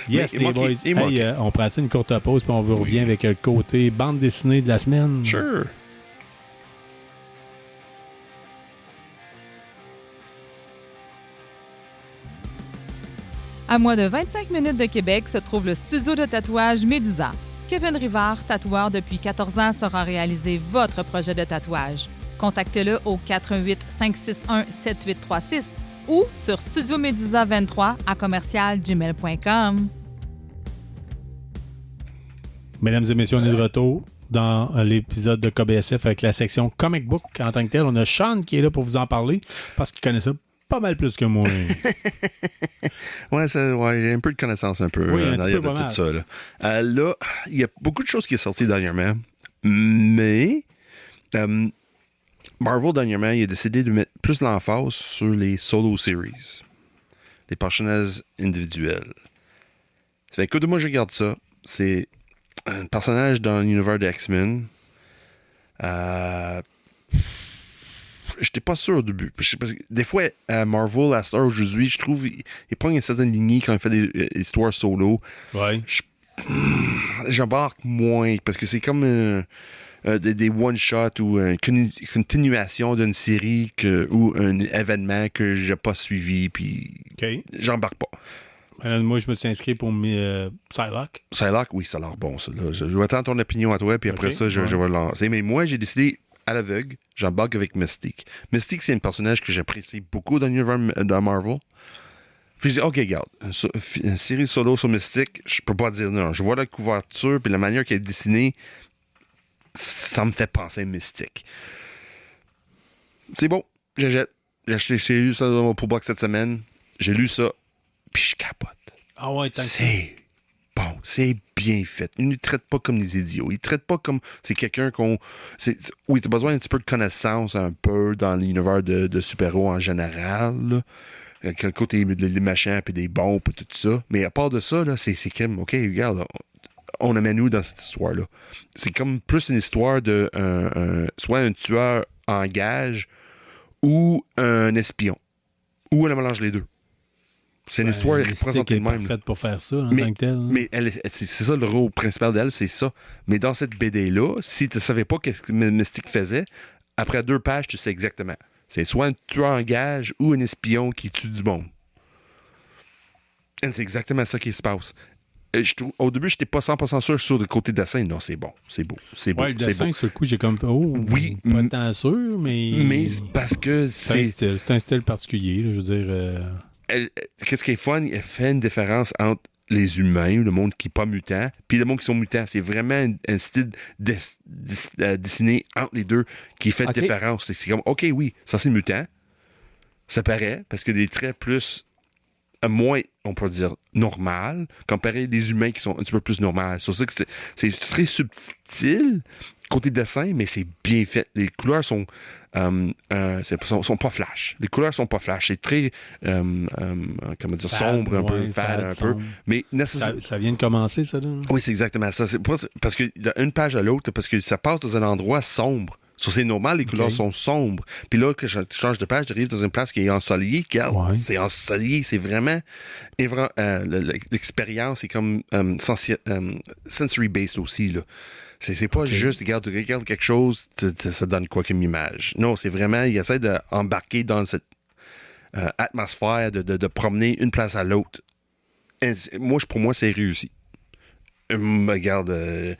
Yes, les boys. Hey, on prend une courte pause, puis on vous revient avec le côté bande dessinée de la semaine. Sure. À moins de 25 minutes de Québec se trouve le studio de tatouage Médusa. Kevin Rivard, tatoueur depuis 14 ans, saura réaliser votre projet de tatouage. Contactez-le au 418-561-7836 ou sur studiomedusa23@gmail.com. Mesdames et messieurs, on est de retour dans l'épisode de KBSF avec la section Comic Book en tant que tel. On a Sean qui est là pour vous en parler parce qu'il connaît ça pas mal plus que moi. Ouais, j'ai un peu de connaissance un peu derrière de tout ça. Là, il y a beaucoup de choses qui sont sorties dernièrement, mais Marvel dernièrement, il a décidé de mettre plus l'emphase sur les solo series, les personnages individuels. Ça fait que moi, je regarde ça. C'est un personnage dans l'univers de X-Men. J'étais pas sûr au début. Parce que des fois, à Marvel, à Star aujourd'hui, je trouve il prend une certaine lignée quand il fait des histoires solo. Ouais. J'embarque moins parce que c'est comme des one-shots ou une continuation d'une série ou un événement que j'ai pas suivi, puis j'embarque pas. Moi, je me suis inscrit pour Psylocke. Psylocke, oui, ça a l'air bon, ça. Là. Je vais attendre ton opinion à toi, puis après ça, je vais le lancer. Mais moi, j'ai décidé à l'aveugle, j'embarque avec Mystique. Mystique, c'est un personnage que j'apprécie beaucoup dans l'univers de Marvel. Puis je dis, OK, regarde, une série solo sur Mystique, je peux pas dire non. Je vois la couverture, puis la manière qu'elle est dessinée, ça me fait penser à Mystique. C'est bon, j'achète. J'ai lu ça dans mon box cette semaine. J'ai lu ça, puis je capote. Ah ouais, c'est bon, c'est bien fait. Il ne traite pas comme des idiots. Il ne traite pas comme c'est quelqu'un qu'on... Oui, tu as besoin d'un petit peu de connaissance un peu dans l'univers de super-héros en général. Là. Le côté des machins et des bombes et tout ça. Mais à part de ça, là, c'est comme, OK, regarde, on amène où dans cette histoire-là? C'est comme plus une histoire de soit un tueur en gage ou un espion. Ou un mélange les deux. C'est une histoire qui représente le même. Faite pour faire ça, en tant que tel. Mais c'est ça le rôle principal d'elle, c'est ça. Mais dans cette BD-là, si tu ne savais pas ce que Mystique faisait, après 2 pages, tu sais exactement. C'est soit un tueur en gage ou un espion qui tue du monde. Et c'est exactement ça qui se passe. Au début, je n'étais pas 100% sûr sur le côté dessin. Non, c'est bon. C'est beau. C'est beau. Ouais, le dessin, sur le coup, j'ai comme... oui. Pas tant sûr, mais... Mais c'est parce que c'est un style particulier, là, je veux dire... Qu'est-ce qui est fun, elle fait une différence entre les humains ou le monde qui n'est pas mutant, puis le monde qui sont mutants. C'est vraiment un style dessiné entre les deux qui fait différence. C'est comme, OK, oui, ça c'est mutant. Ça paraît, parce que des traits plus... moins, on peut dire, normal, comparé des humains qui sont un petit peu plus normaux. C'est ça que c'est très subtil, côté dessin, mais c'est bien fait. Les couleurs sont pas flash. Les couleurs sont pas flash. C'est très, comment dire, sombre, un peu, fade un peu. Mais ça vient de commencer, ça, là? Oui, c'est exactement ça. C'est pas, parce que d'une page à l'autre, parce que ça passe dans un endroit sombre. So, c'est normal, les couleurs sont sombres. Puis là, que je change de page, j'arrive dans une place qui est ensoleillée. C'est ensoleillé. C'est vraiment... l'expérience est comme sensory-based aussi, là. C'est pas juste, regarde quelque chose, ça donne quoi comme image. Non, c'est vraiment, il essaie d'embarquer dans cette atmosphère de promener une place à l'autre. Pour moi, c'est réussi. Regarde...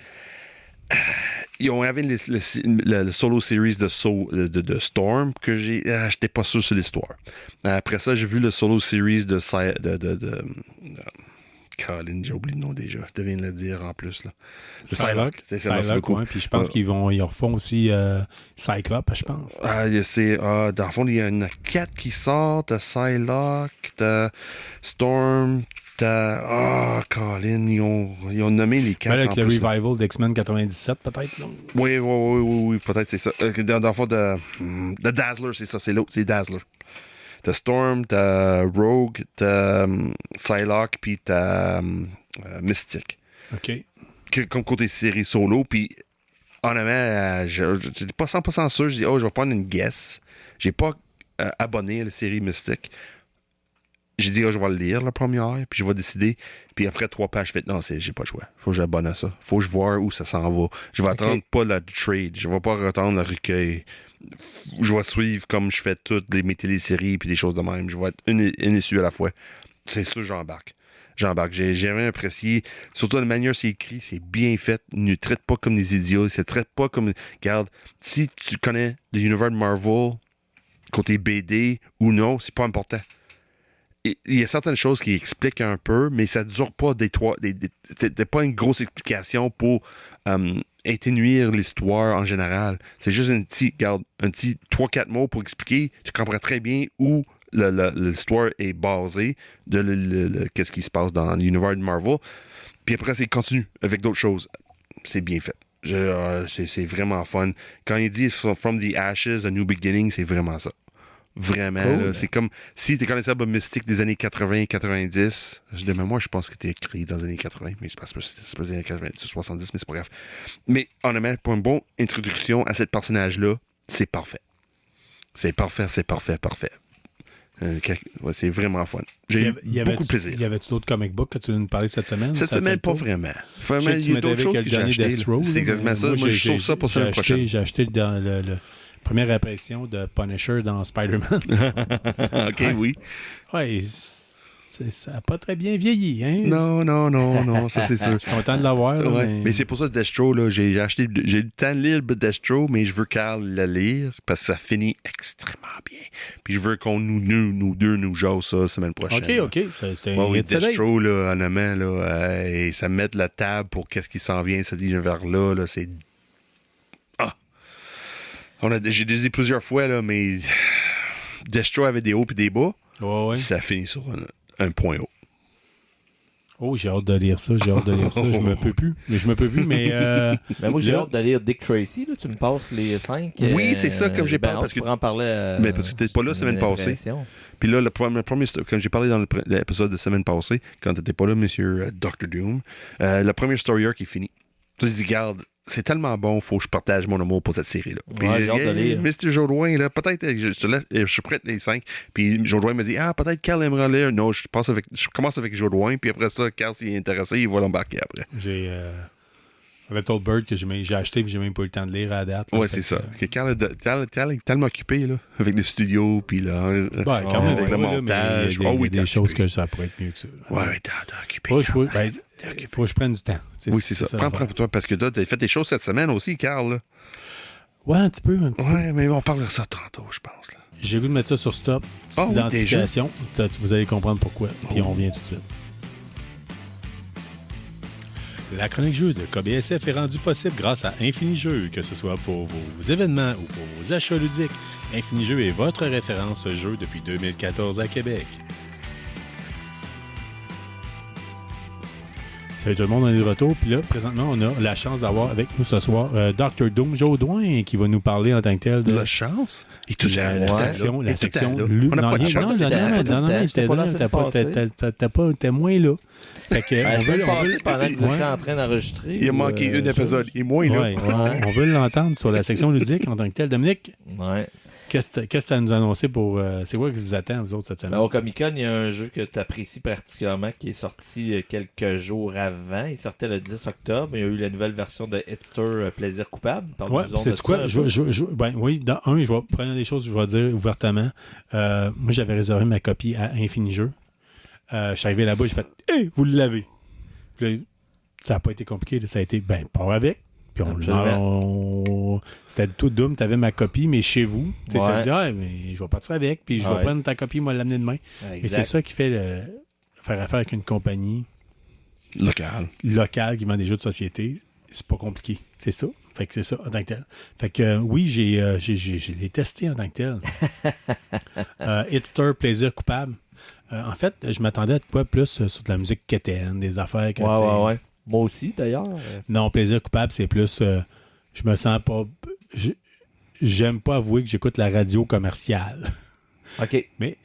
ils ont avait le solo series de Storm que j'étais pas sûr sur l'histoire. Après ça, j'ai vu le solo series de Colin, j'ai oublié le nom déjà. Je devais le dire en plus. Là. Psylocke. C'est ça, merci beaucoup. Ouais, puis je pense qu'ils refont aussi Cyclope, je pense. Dans le fond, il y en a 4 qui sortent. T'as Psylocke, t'as Storm, Colin, ils ont nommé les 4. Avec le revival d'X-Men 97, peut-être, là. Oui, peut-être, c'est ça. Dans le fond, de Dazzler, c'est ça, c'est l'autre, c'est Dazzler. T'as Storm, t'as Rogue, t'as Psylocke, puis t'as Mystique. OK. Comme côté série solo, puis honnêtement, j'étais pas 100% sûr. Je dis, je vais prendre une guess. J'ai pas abonné à la série Mystique. J'ai dit, je vais le lire la première, puis je vais décider. Puis après 3 pages, je fais, non, j'ai pas le choix. Faut que j'abonne à ça. Faut que je vois où ça s'en va. Je vais attendre pas la trade. Je vais pas attendre le recueil. Je vais suivre comme je fais toutes mes téléséries puis des choses de même. Je vais être une issue à la fois. C'est sûr, j'embarque. J'ai jamais apprécié. Surtout la manière c'est écrit, c'est bien fait. Ne traite pas comme des idiots. Ne traite pas comme. Regarde, si tu connais l'univers de Marvel, côté BD ou non, c'est pas important. Il y a certaines choses qui expliquent un peu, mais ça ne dure pas t'as pas une grosse explication pour atténuer l'histoire en général. C'est juste un petit 3-4 mots pour expliquer. Tu comprends très bien où l'histoire est basée de qu'est-ce qui se passe dans l'univers de Marvel. Puis après, c'est continu avec d'autres choses. C'est bien fait. C'est vraiment fun. Quand il dit From the Ashes, a New Beginning, c'est vraiment ça. Vraiment, cool. Là, c'est comme si tu connaissais le mystique des années 80-90. De mémoire, je pense que c'était écrit dans les années 80, mais c'est pas les années 80, 70, mais c'est pas grave. Mais honnêtement, pour une bonne introduction à ce personnage-là, c'est parfait. C'est parfait. C'est vraiment fun. J'ai eu beaucoup de plaisir. Y avait-tu d'autres comic books que tu veux nous parler cette semaine? Cette semaine, pas vraiment. Il y a d'autres choses que j'ai achetées. C'est exactement ça. Moi, je sauve ça pour la semaine prochaine. J'ai acheté dans le première apparition de Punisher dans Spider-Man. OK, oui. Oui, ça n'a pas très bien vieilli, hein? Non, ça c'est sûr. Je suis content de l'avoir. Ouais. Mais c'est pour ça que Destro, là, j'ai eu le temps de lire Destro, mais je veux Carl le lire parce que ça finit extrêmement bien. Puis je veux qu'on nous deux nous jase ça la semaine prochaine. OK. C'est un Destro, là, honnêtement, là, et ça met la table pour qu'est-ce qui s'en vient, cet univers-là, là, c'est... J'ai dit plusieurs fois, là, mais Destro avait des hauts et des bas. Ouais. Ça finit sur un point haut. Oh, j'ai hâte de lire ça. Je me peux plus. Mais moi, j'ai hâte de lire Dick Tracy. Là. Tu me passes les 5. Oui, c'est ça, comme j'ai parlé. Parce que tu en parler. Mais parce que tu n'étais pas là la semaine passée. Puis là, le premier, comme j'ai parlé dans l'épisode de la semaine passée, quand tu n'étais pas là, monsieur Dr. Doom, le premier story arc est fini. Tu te dis, regarde, c'est tellement bon, faut que je partage mon amour pour cette série-là. Puis j'ai hâte de lire. Mr. Jodoin, là, peut-être, je suis prêt les 5. Puis Jodoin me dit, peut-être Carl aimerait lire. Non, je commence avec Jodoin, puis après ça, Carl, s'il est intéressé, il va l'embarquer après. J'ai Little Bird que j'ai acheté, puis j'ai même pas eu le temps de lire à la date. Oui, c'est ça. Carl est tellement occupé, là, avec les studios, puis là, quand même, avec le montage. Il y a des choses que ça pourrait être mieux que ça. Oui, t'es occupé. Il faut que je prenne du temps. Oui, c'est ça. Prends pour toi, parce que toi, t'as fait des choses cette semaine aussi, Carl. Là. Ouais, un petit peu. Ouais, mais on parlera de ça tantôt, je pense. Là. J'ai le goût de mettre ça sur stop. Identification. Vous allez comprendre pourquoi. Puis on revient tout de suite. La chronique jeu de KBSF est rendue possible grâce à Infini Jeux, que ce soit pour vos événements ou pour vos achats ludiques. Infini Jeux est votre référence jeu depuis 2014 à Québec. Salut tout le monde, on est de retour. Puis là, présentement, on a la chance d'avoir avec nous ce soir Dr. Doom Jodoin qui va nous parler en tant que tel de... La chance? Et toute la section... On n'a pas de chance. Non, t'es moins là. Fait que, on veut passer pendant que vous étiez en train d'enregistrer. Il a manqué un épisode. Il est moins là. Ouais, on veut l'entendre sur la section ludique en tant que tel. Dominique? Ouais. Qu'est-ce que ça nous a annoncé pour... c'est quoi que vous attend, vous autres, cette semaine? Au Comic-Con, il y a un jeu que tu apprécies particulièrement qui est sorti quelques jours avant. Il sortait le 10 octobre. Il y a eu la nouvelle version de Hitster Plaisir Coupable. Ouais, c'est quoi? Oui, dans un, je vais prendre des choses, je vais dire ouvertement. Moi, j'avais réservé ma copie à Infini Jeux. Je suis arrivé là-bas, j'ai fait « Hey, vous l'avez! » Puis là, ça n'a pas été compliqué. Là, ça a été « Ben, pars avec. » Puis c'était tout doux, tu avais ma copie, mais chez vous, tu t'es dit, mais je vais partir avec, puis je vais prendre ta copie, moi l'amener demain. Exact. Et c'est ça qui fait faire affaire avec une compagnie locale qui vend des jeux de société. C'est pas compliqué. C'est ça. Fait que c'est ça en tant que tel. Fait que oui, j'ai les testé en tant que tel. Hitster, plaisir coupable. En fait, je m'attendais à quoi plus sur de la musique quétaine, des affaires que ouais. Moi aussi, d'ailleurs. Non, plaisir coupable, c'est plus... je me sens pas... J'aime pas avouer que j'écoute la radio commerciale. OK. Mais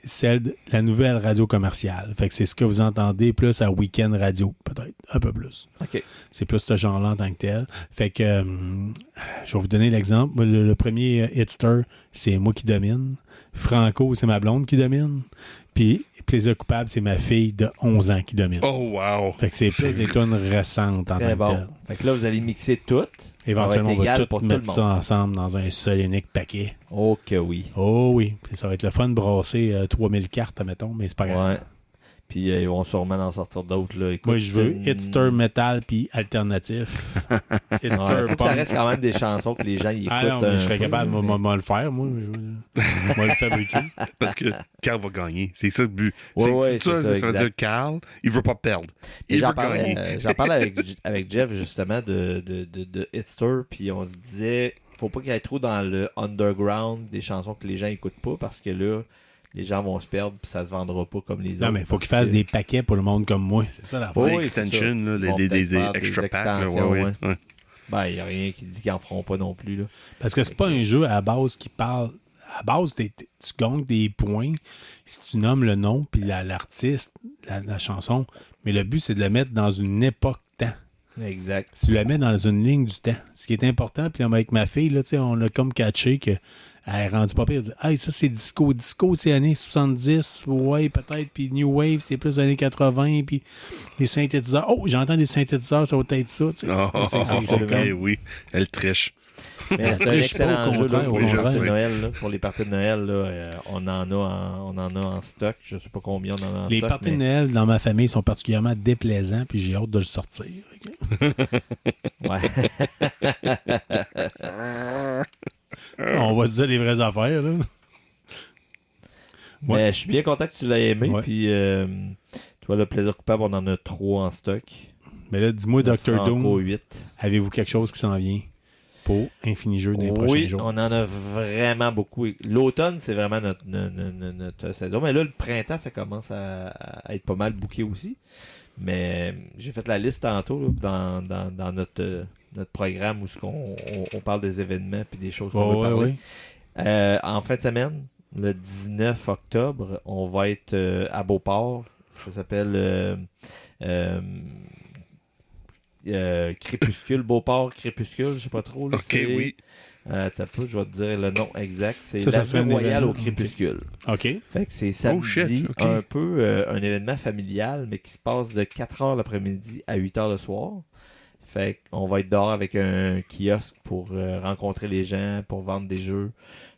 la nouvelle radio commerciale. Fait que c'est ce que vous entendez plus à Week-end Radio, peut-être. Un peu plus. OK. C'est plus ce genre-là en tant que tel. Fait que je vais vous donner l'exemple. Le premier Hitster, c'est moi qui domine. Franco, c'est ma blonde qui domine. Puis Plaisir coupable, c'est ma fille de 11 ans qui domine. Oh, wow! Fait que c'est plus des tunes récentes en tant que tel. Fait que là, vous allez mixer toutes. Éventuellement, on va tout mettre ça ensemble dans un seul unique paquet. Oh que oui. Oh oui. Puis ça va être le fun de brasser 3000 cartes, admettons, mais c'est pas grave. Ouais. Puis ils vont sûrement en sortir d'autres. Là. Écoute, moi, je veux Hitster metal puis alternatif. Hitster punk. Ça reste quand même des chansons que les gens y écoutent. Ah non, mais je serais capable de le faire, moi. Je vais le fabriquer. Parce que Carl va gagner. C'est ça le but. Ouais, ça veut dire Carl, il veut pas perdre. J'en parlais avec Jeff, justement, de Hitster, puis on se disait, faut pas qu'il y ait trop dans le underground des chansons que les gens écoutent pas, parce que là, les gens vont se perdre puis ça se vendra pas comme les autres. Non, mais il faut qu'ils fassent des paquets pour le monde comme moi. C'est ça la fois. Des extensions, des extra packs. Ouais. Ben, il n'y a rien qui dit qu'ils en feront pas non plus. Là. Parce que c'est pas un jeu à base qui parle. À base, tu gagnes des points si tu nommes le nom puis l'artiste, la chanson. Mais le but, c'est de le mettre dans une époque-temps. Exact. Si tu la mets dans une ligne du temps. Ce qui est important, puis avec ma fille, là, on a comme catché que elle est rendue pas pire. Elle dit, hey, ça, c'est disco. Disco, c'est années 70. Ouais, peut-être. Puis New Wave, c'est plus années 80. Puis les synthétiseurs. Oh, j'entends des synthétiseurs, ça va être ça. C'est oui. Elle triche. Mais c'est un excellent jeu pour les parties de Noël. Là. Pour les parties de Noël, là, on en a en stock. Je ne sais pas combien on en a en stock. Les parties de Noël dans ma famille sont particulièrement déplaisants, puis j'ai hâte de le sortir. Ouais. On va se dire les vraies affaires. Là. Ouais. Mais je suis bien content que tu l'aies aimé. Ouais. Puis, tu vois, le plaisir coupable, on en a 3 en stock. Mais là, dis-moi, Dr. Doom, avez-vous quelque chose qui s'en vient pour Infini Jeux dans les prochains jours? Oui, on en a vraiment beaucoup. L'automne, c'est vraiment notre saison. Mais là, le printemps, ça commence à être pas mal booké aussi. Mais j'ai fait la liste tantôt là, dans notre programme où on parle des événements et des choses qu'on veut parler. Oui. En fin de semaine, le 19 octobre, on va être à Beauport. Ça s'appelle Crépuscule, Beauport Crépuscule, je sais pas trop. Là, ok, oui. T'as pas, je vais te dire le nom exact. C'est l'Avenue Royale au Crépuscule. OK. Fait que c'est samedi, un peu un événement familial, mais qui se passe de 4h l'après-midi à 8h le soir. Fait qu'on va être dehors avec un kiosque pour rencontrer les gens, pour vendre des jeux.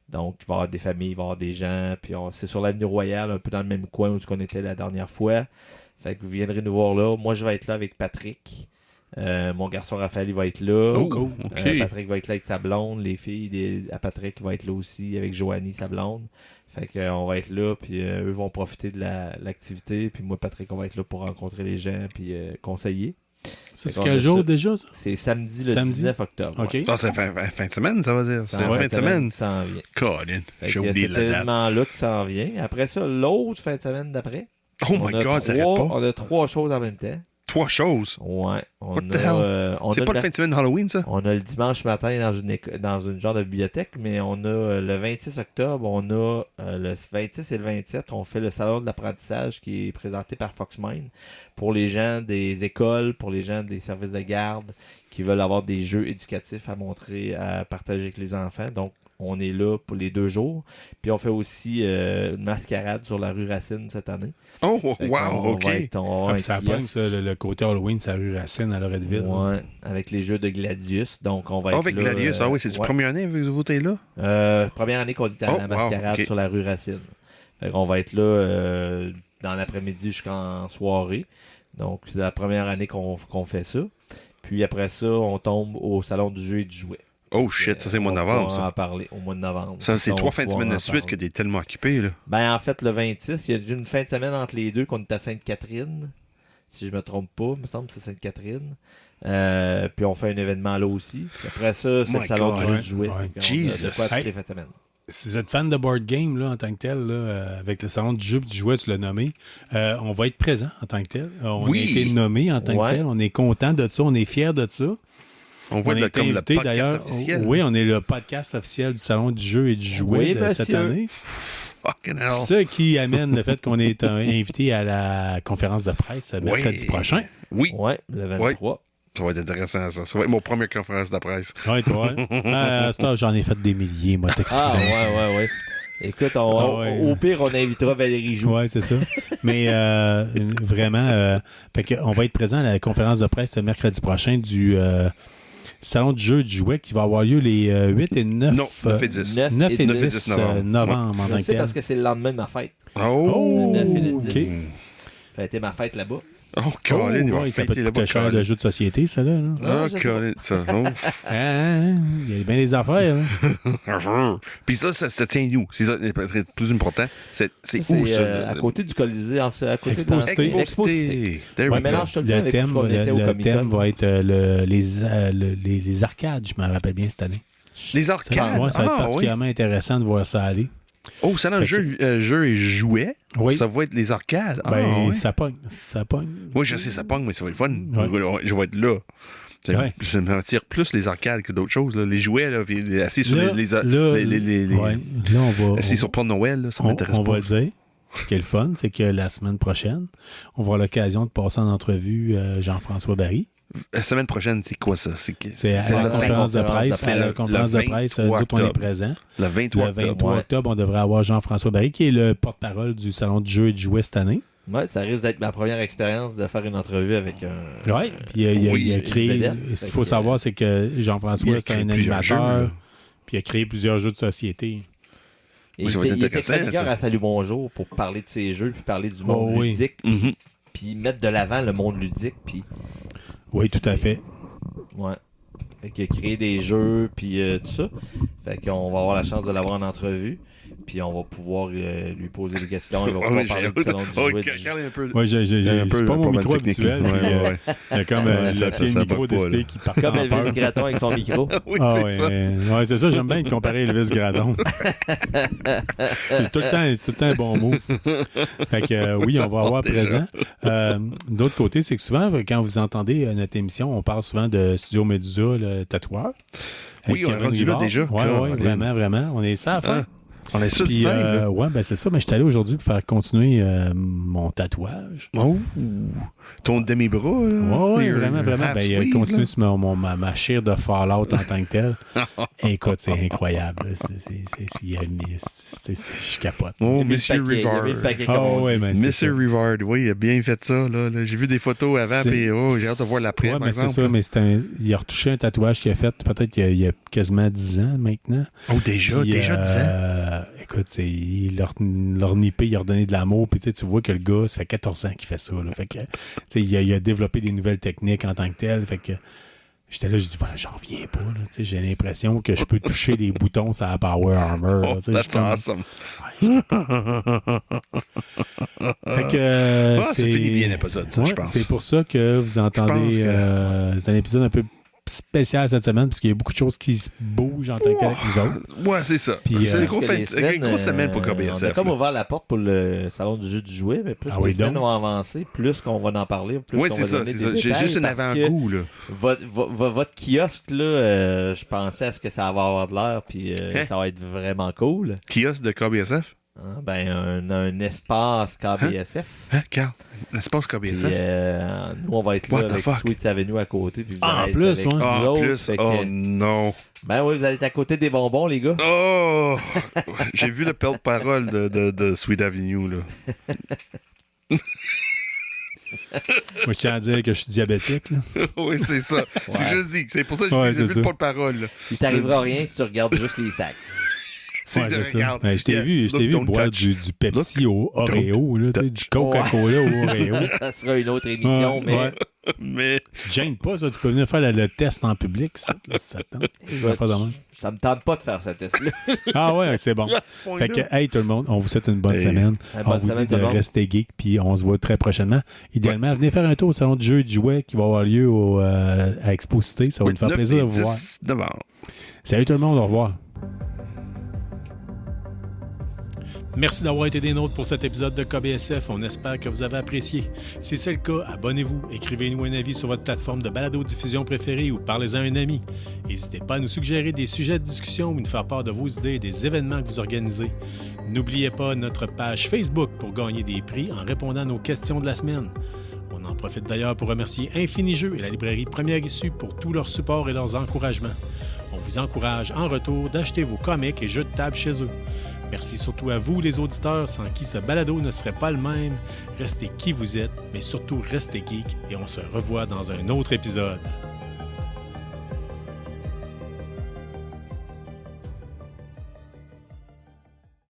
Donc, il va y avoir des familles, il va y avoir des gens. Puis c'est sur l'Avenue Royale, un peu dans le même coin où on était la dernière fois. Fait que vous viendrez nous voir là. Moi, je vais être là avec Patrick. Mon garçon Raphaël, il va être là. Oh, cool. Okay. Patrick va être là avec sa blonde. Les filles à Patrick vont être là aussi avec Joanie, sa blonde. Fait qu'on va être là, puis eux vont profiter de l'activité. Puis moi, Patrick, on va être là pour rencontrer les gens, puis conseiller. Ça, c'est quel jour déjà, ça? C'est samedi 19 octobre. OK. Ouais. Ah, c'est fin de semaine, ça va dire. C'est fin de semaine. Ça s'en vient. Colin, j'ai oublié la date. C'est événement-là qui s'en vient. Après ça, l'autre fin de semaine d'après. Oh my God, ça arrête pas. On a 3 choses en même temps. 3 choses? Ouais. What the hell? C'est pas le fin de semaine d'Halloween, ça? On a le dimanche matin dans une genre de bibliothèque, mais on a le 26 octobre, on a le 26 et le 27, on fait le salon de l'apprentissage qui est présenté par Foxmine pour les gens des écoles, pour les gens des services de garde qui veulent avoir des jeux éducatifs à montrer, à partager avec les enfants. Donc, on est là pour les 2 jours. Puis on fait aussi une mascarade sur la rue Racine cette année. Oh, wow, OK. Ça pogne, ça, le côté Halloween, c'est la rue Racine à Loretteville. Ouais, avec les jeux de Gladius. Donc, on va être avec là. Avec Gladius, oui, c'est-tu première année que vous êtes là? Première année qu'on est à la mascarade sur la rue Racine. Fait qu'on va être là dans l'après-midi jusqu'en soirée. Donc, c'est la première année qu'on fait ça. Puis après ça, on tombe au salon du jeu et du jouet. Oh shit, ça c'est au mois de novembre, ça. On va en parler au mois de novembre. Ça, c'est 3 fins de semaine de suite que t'es tellement occupé, là. Ben, en fait, le 26, il y a une fin de semaine entre les deux qu'on est à Sainte-Catherine. Si je me trompe pas, il me semble que c'est Sainte-Catherine. Puis on fait un événement là aussi. Puis après ça, c'est le salon du jeu du jouet. Jesus. De quoi toutes les fins de semaine. Si vous êtes fan de board game là, en tant que tel, là, avec le salon du jeu et du jouet, tu l'as nommé, on va être présent en tant que tel. On a été nommé en tant que tel. On est content de ça. On est fiers de ça. On va être comme invité, le podcast officiel. Oui, on est le podcast officiel du salon du jeu et du jouet de cette année. Ce qui amène le fait qu'on est invité à la conférence de presse mercredi prochain. Oui. Oui, le 23. Ouais. Ça va être intéressant, ça. Ça va être mon première conférence de presse. Oui, tu vois. J'en ai fait des milliers, moi, t'expliques. Ouais. Écoute, au pire, on invitera Valérie Joux. Oui, c'est ça. Mais vraiment, on va être présent à la conférence de presse mercredi prochain du salon du jeu et du jouet qui va avoir lieu les 8 et 9, 9 et 10. 9 et 10 novembre en tant que tel. Parce que c'est le lendemain de ma fête. Oh! Le 9 et le 10. OK. Fêter ma fête là-bas. Oh, Colin, il va ça peut fêter là-bas. coûter cher de jeu de société, ça, là. Oh, Colin, ça. Il y a bien des affaires, là. Puis ça tient où? C'est ça, le plus important. C'est où, ça? À côté du Colisée. À côté Exposité. Ouais, mélange tout le thème, le thème va être les arcades, je me rappelle bien cette année. Les arcades? Ça va être particulièrement intéressant de voir ça aller. Oh, ça, dans le jeu et jouet, ça va être les arcades. Ça pogne. Oui, je sais, ça pogne, mais ça va être fun. Ouais. Je vais être là. Ça m'attire plus les arcades que d'autres choses. Là. Les jouets, là, puis assis sur assis sur Pont Noël, là, ça m'intéresse pas. On va le dire. Ce qui est le fun, c'est que la semaine prochaine, on va avoir l'occasion de passer en entrevue Jean-François Barry. La semaine prochaine, c'est quoi ça? C'est la conférence de presse. C'est la conférence de presse d'où on est présent. Le 23 octobre, on devrait avoir Jean-François Barry, qui est le porte-parole du Salon du jeu et du jouet cette année. Oui, ça risque d'être ma première expérience de faire une entrevue avec un... Oui, puis il a créé... Ce qu'il faut savoir, c'est que Jean-François, c'est un animateur, puis il a créé plusieurs jeux de société. Il était chroniqueur à Salut Bonjour pour parler de ses jeux, puis parler du monde ludique, puis mettre de l'avant le monde ludique, puis... Oui, tout à fait. Ouais. Fait qu'il a créé des jeux, puis tout ça. Fait qu'on va avoir la chance de l'avoir en entrevue. Puis on va pouvoir lui poser des questions. Il va pouvoir parler du salon du jouet. Oui, c'est pas mon micro habituel. Il y a comme le pied de micro décidé qui part. Comme Elvis Gratton avec son micro. Oui, c'est ça. Oui, c'est ça. J'aime bien comparer Elvis Gratton. C'est tout le temps un bon move. Fait que oui, on va avoir présent. D'autre côté, c'est que souvent, quand vous entendez notre émission, on parle souvent de Studio Medusa, le tatoueur. Oui, on est rendu là déjà. Oui, vraiment. On est ça à faire. On est sur le fin. Ouais, ben c'est ça. Mais je suis allé aujourd'hui pour faire continuer mon tatouage. Oh! Ton demi-bras, là? Oui, vraiment. Ben, il continue sur ma chire de Fallout en tant que telle. Écoute, c'est incroyable. Je capote. Oh, Monsieur Rivard. Monsieur Rivard, oui, il a bien fait ça. Là. J'ai vu des photos avant, puis j'ai hâte de voir l'après, par exemple. C'est ça, mais il a retouché un tatouage qu'il a fait peut-être il y a quasiment 10 ans maintenant. Oh, déjà 10 ans? Écoute, il l'a renippé, il a redonné de l'amour, puis tu vois que le gars, ça fait 14 ans qu'il fait ça. Là. Fait que, il a développé des nouvelles techniques en tant que tel. Fait que j'étais là, je dis, j'en reviens pas. Là, j'ai l'impression que je peux toucher les boutons sur la Power Armor. Oh, that's awesome. Fait que ça finit bien l'épisode, ça, je pense. C'est pour ça que vous entendez. C'est un épisode un peu spécial cette semaine parce qu'il y a beaucoup de choses qui se bougent en tant que tel avec nous autres. Ouais, c'est ça. C'est une grosse semaine pour KBSF. On a comme ouvert la porte pour le salon du jeu du jouet, mais plus les semaines vont avancer, plus qu'on va en parler, plus qu'on va donner des détails. J'ai juste un avant-goût, là. Votre kiosque, là, je pensais à ce que ça va avoir de l'air, puis ça va être vraiment cool. Kiosque de KBSF? Un espace KBSF. Carl, un espace KBSF. Puis, nous, on va être là avec Sweet Avenue à côté. Puis vous en plus, avec en plus. Oh non. Ben oui, vous allez être à côté des bonbons, les gars. Oh! J'ai vu le porte-parole de Sweet Avenue, là. Moi, je tiens à dire que je suis diabétique. Là. Oui, c'est ça. C'est juste dit. C'est pour ça que j'ai vu le porte-parole. Là. Il t'arrivera rien si tu regardes juste les sacs. C'est ça. Ben, je t'ai vu boire du Pepsi au Oreo, là, du Coca-Cola au Oreo. Ça sera une autre émission, mais Mais... Tu te gênes pas, ça. Tu peux venir faire le test en public, ça, là, si ça te tente. Ça me tente pas de faire ce test-là. Ah ouais, c'est bon. Fait que, hey, tout le monde, on vous souhaite une bonne semaine. On vous dit de rester geek, puis on se voit très prochainement. Idéalement, venez faire un tour au salon de jeux et de jouets qui va avoir lieu à Expo Cité. Ça va nous faire plaisir de vous voir. Salut tout le monde, au revoir. Merci d'avoir été des nôtres pour cet épisode de KBSF. On espère que vous avez apprécié. Si c'est le cas, abonnez-vous, écrivez-nous un avis sur votre plateforme de balado-diffusion préférée ou parlez-en à un ami. N'hésitez pas à nous suggérer des sujets de discussion ou nous faire part de vos idées et des événements que vous organisez. N'oubliez pas notre page Facebook pour gagner des prix en répondant à nos questions de la semaine. On en profite d'ailleurs pour remercier Infini-Jeux et la librairie Première Issue pour tout leur support et leurs encouragements. On vous encourage en retour d'acheter vos comics et jeux de table chez eux. Merci surtout à vous, les auditeurs, sans qui ce balado ne serait pas le même. Restez qui vous êtes, mais surtout restez geek et on se revoit dans un autre épisode.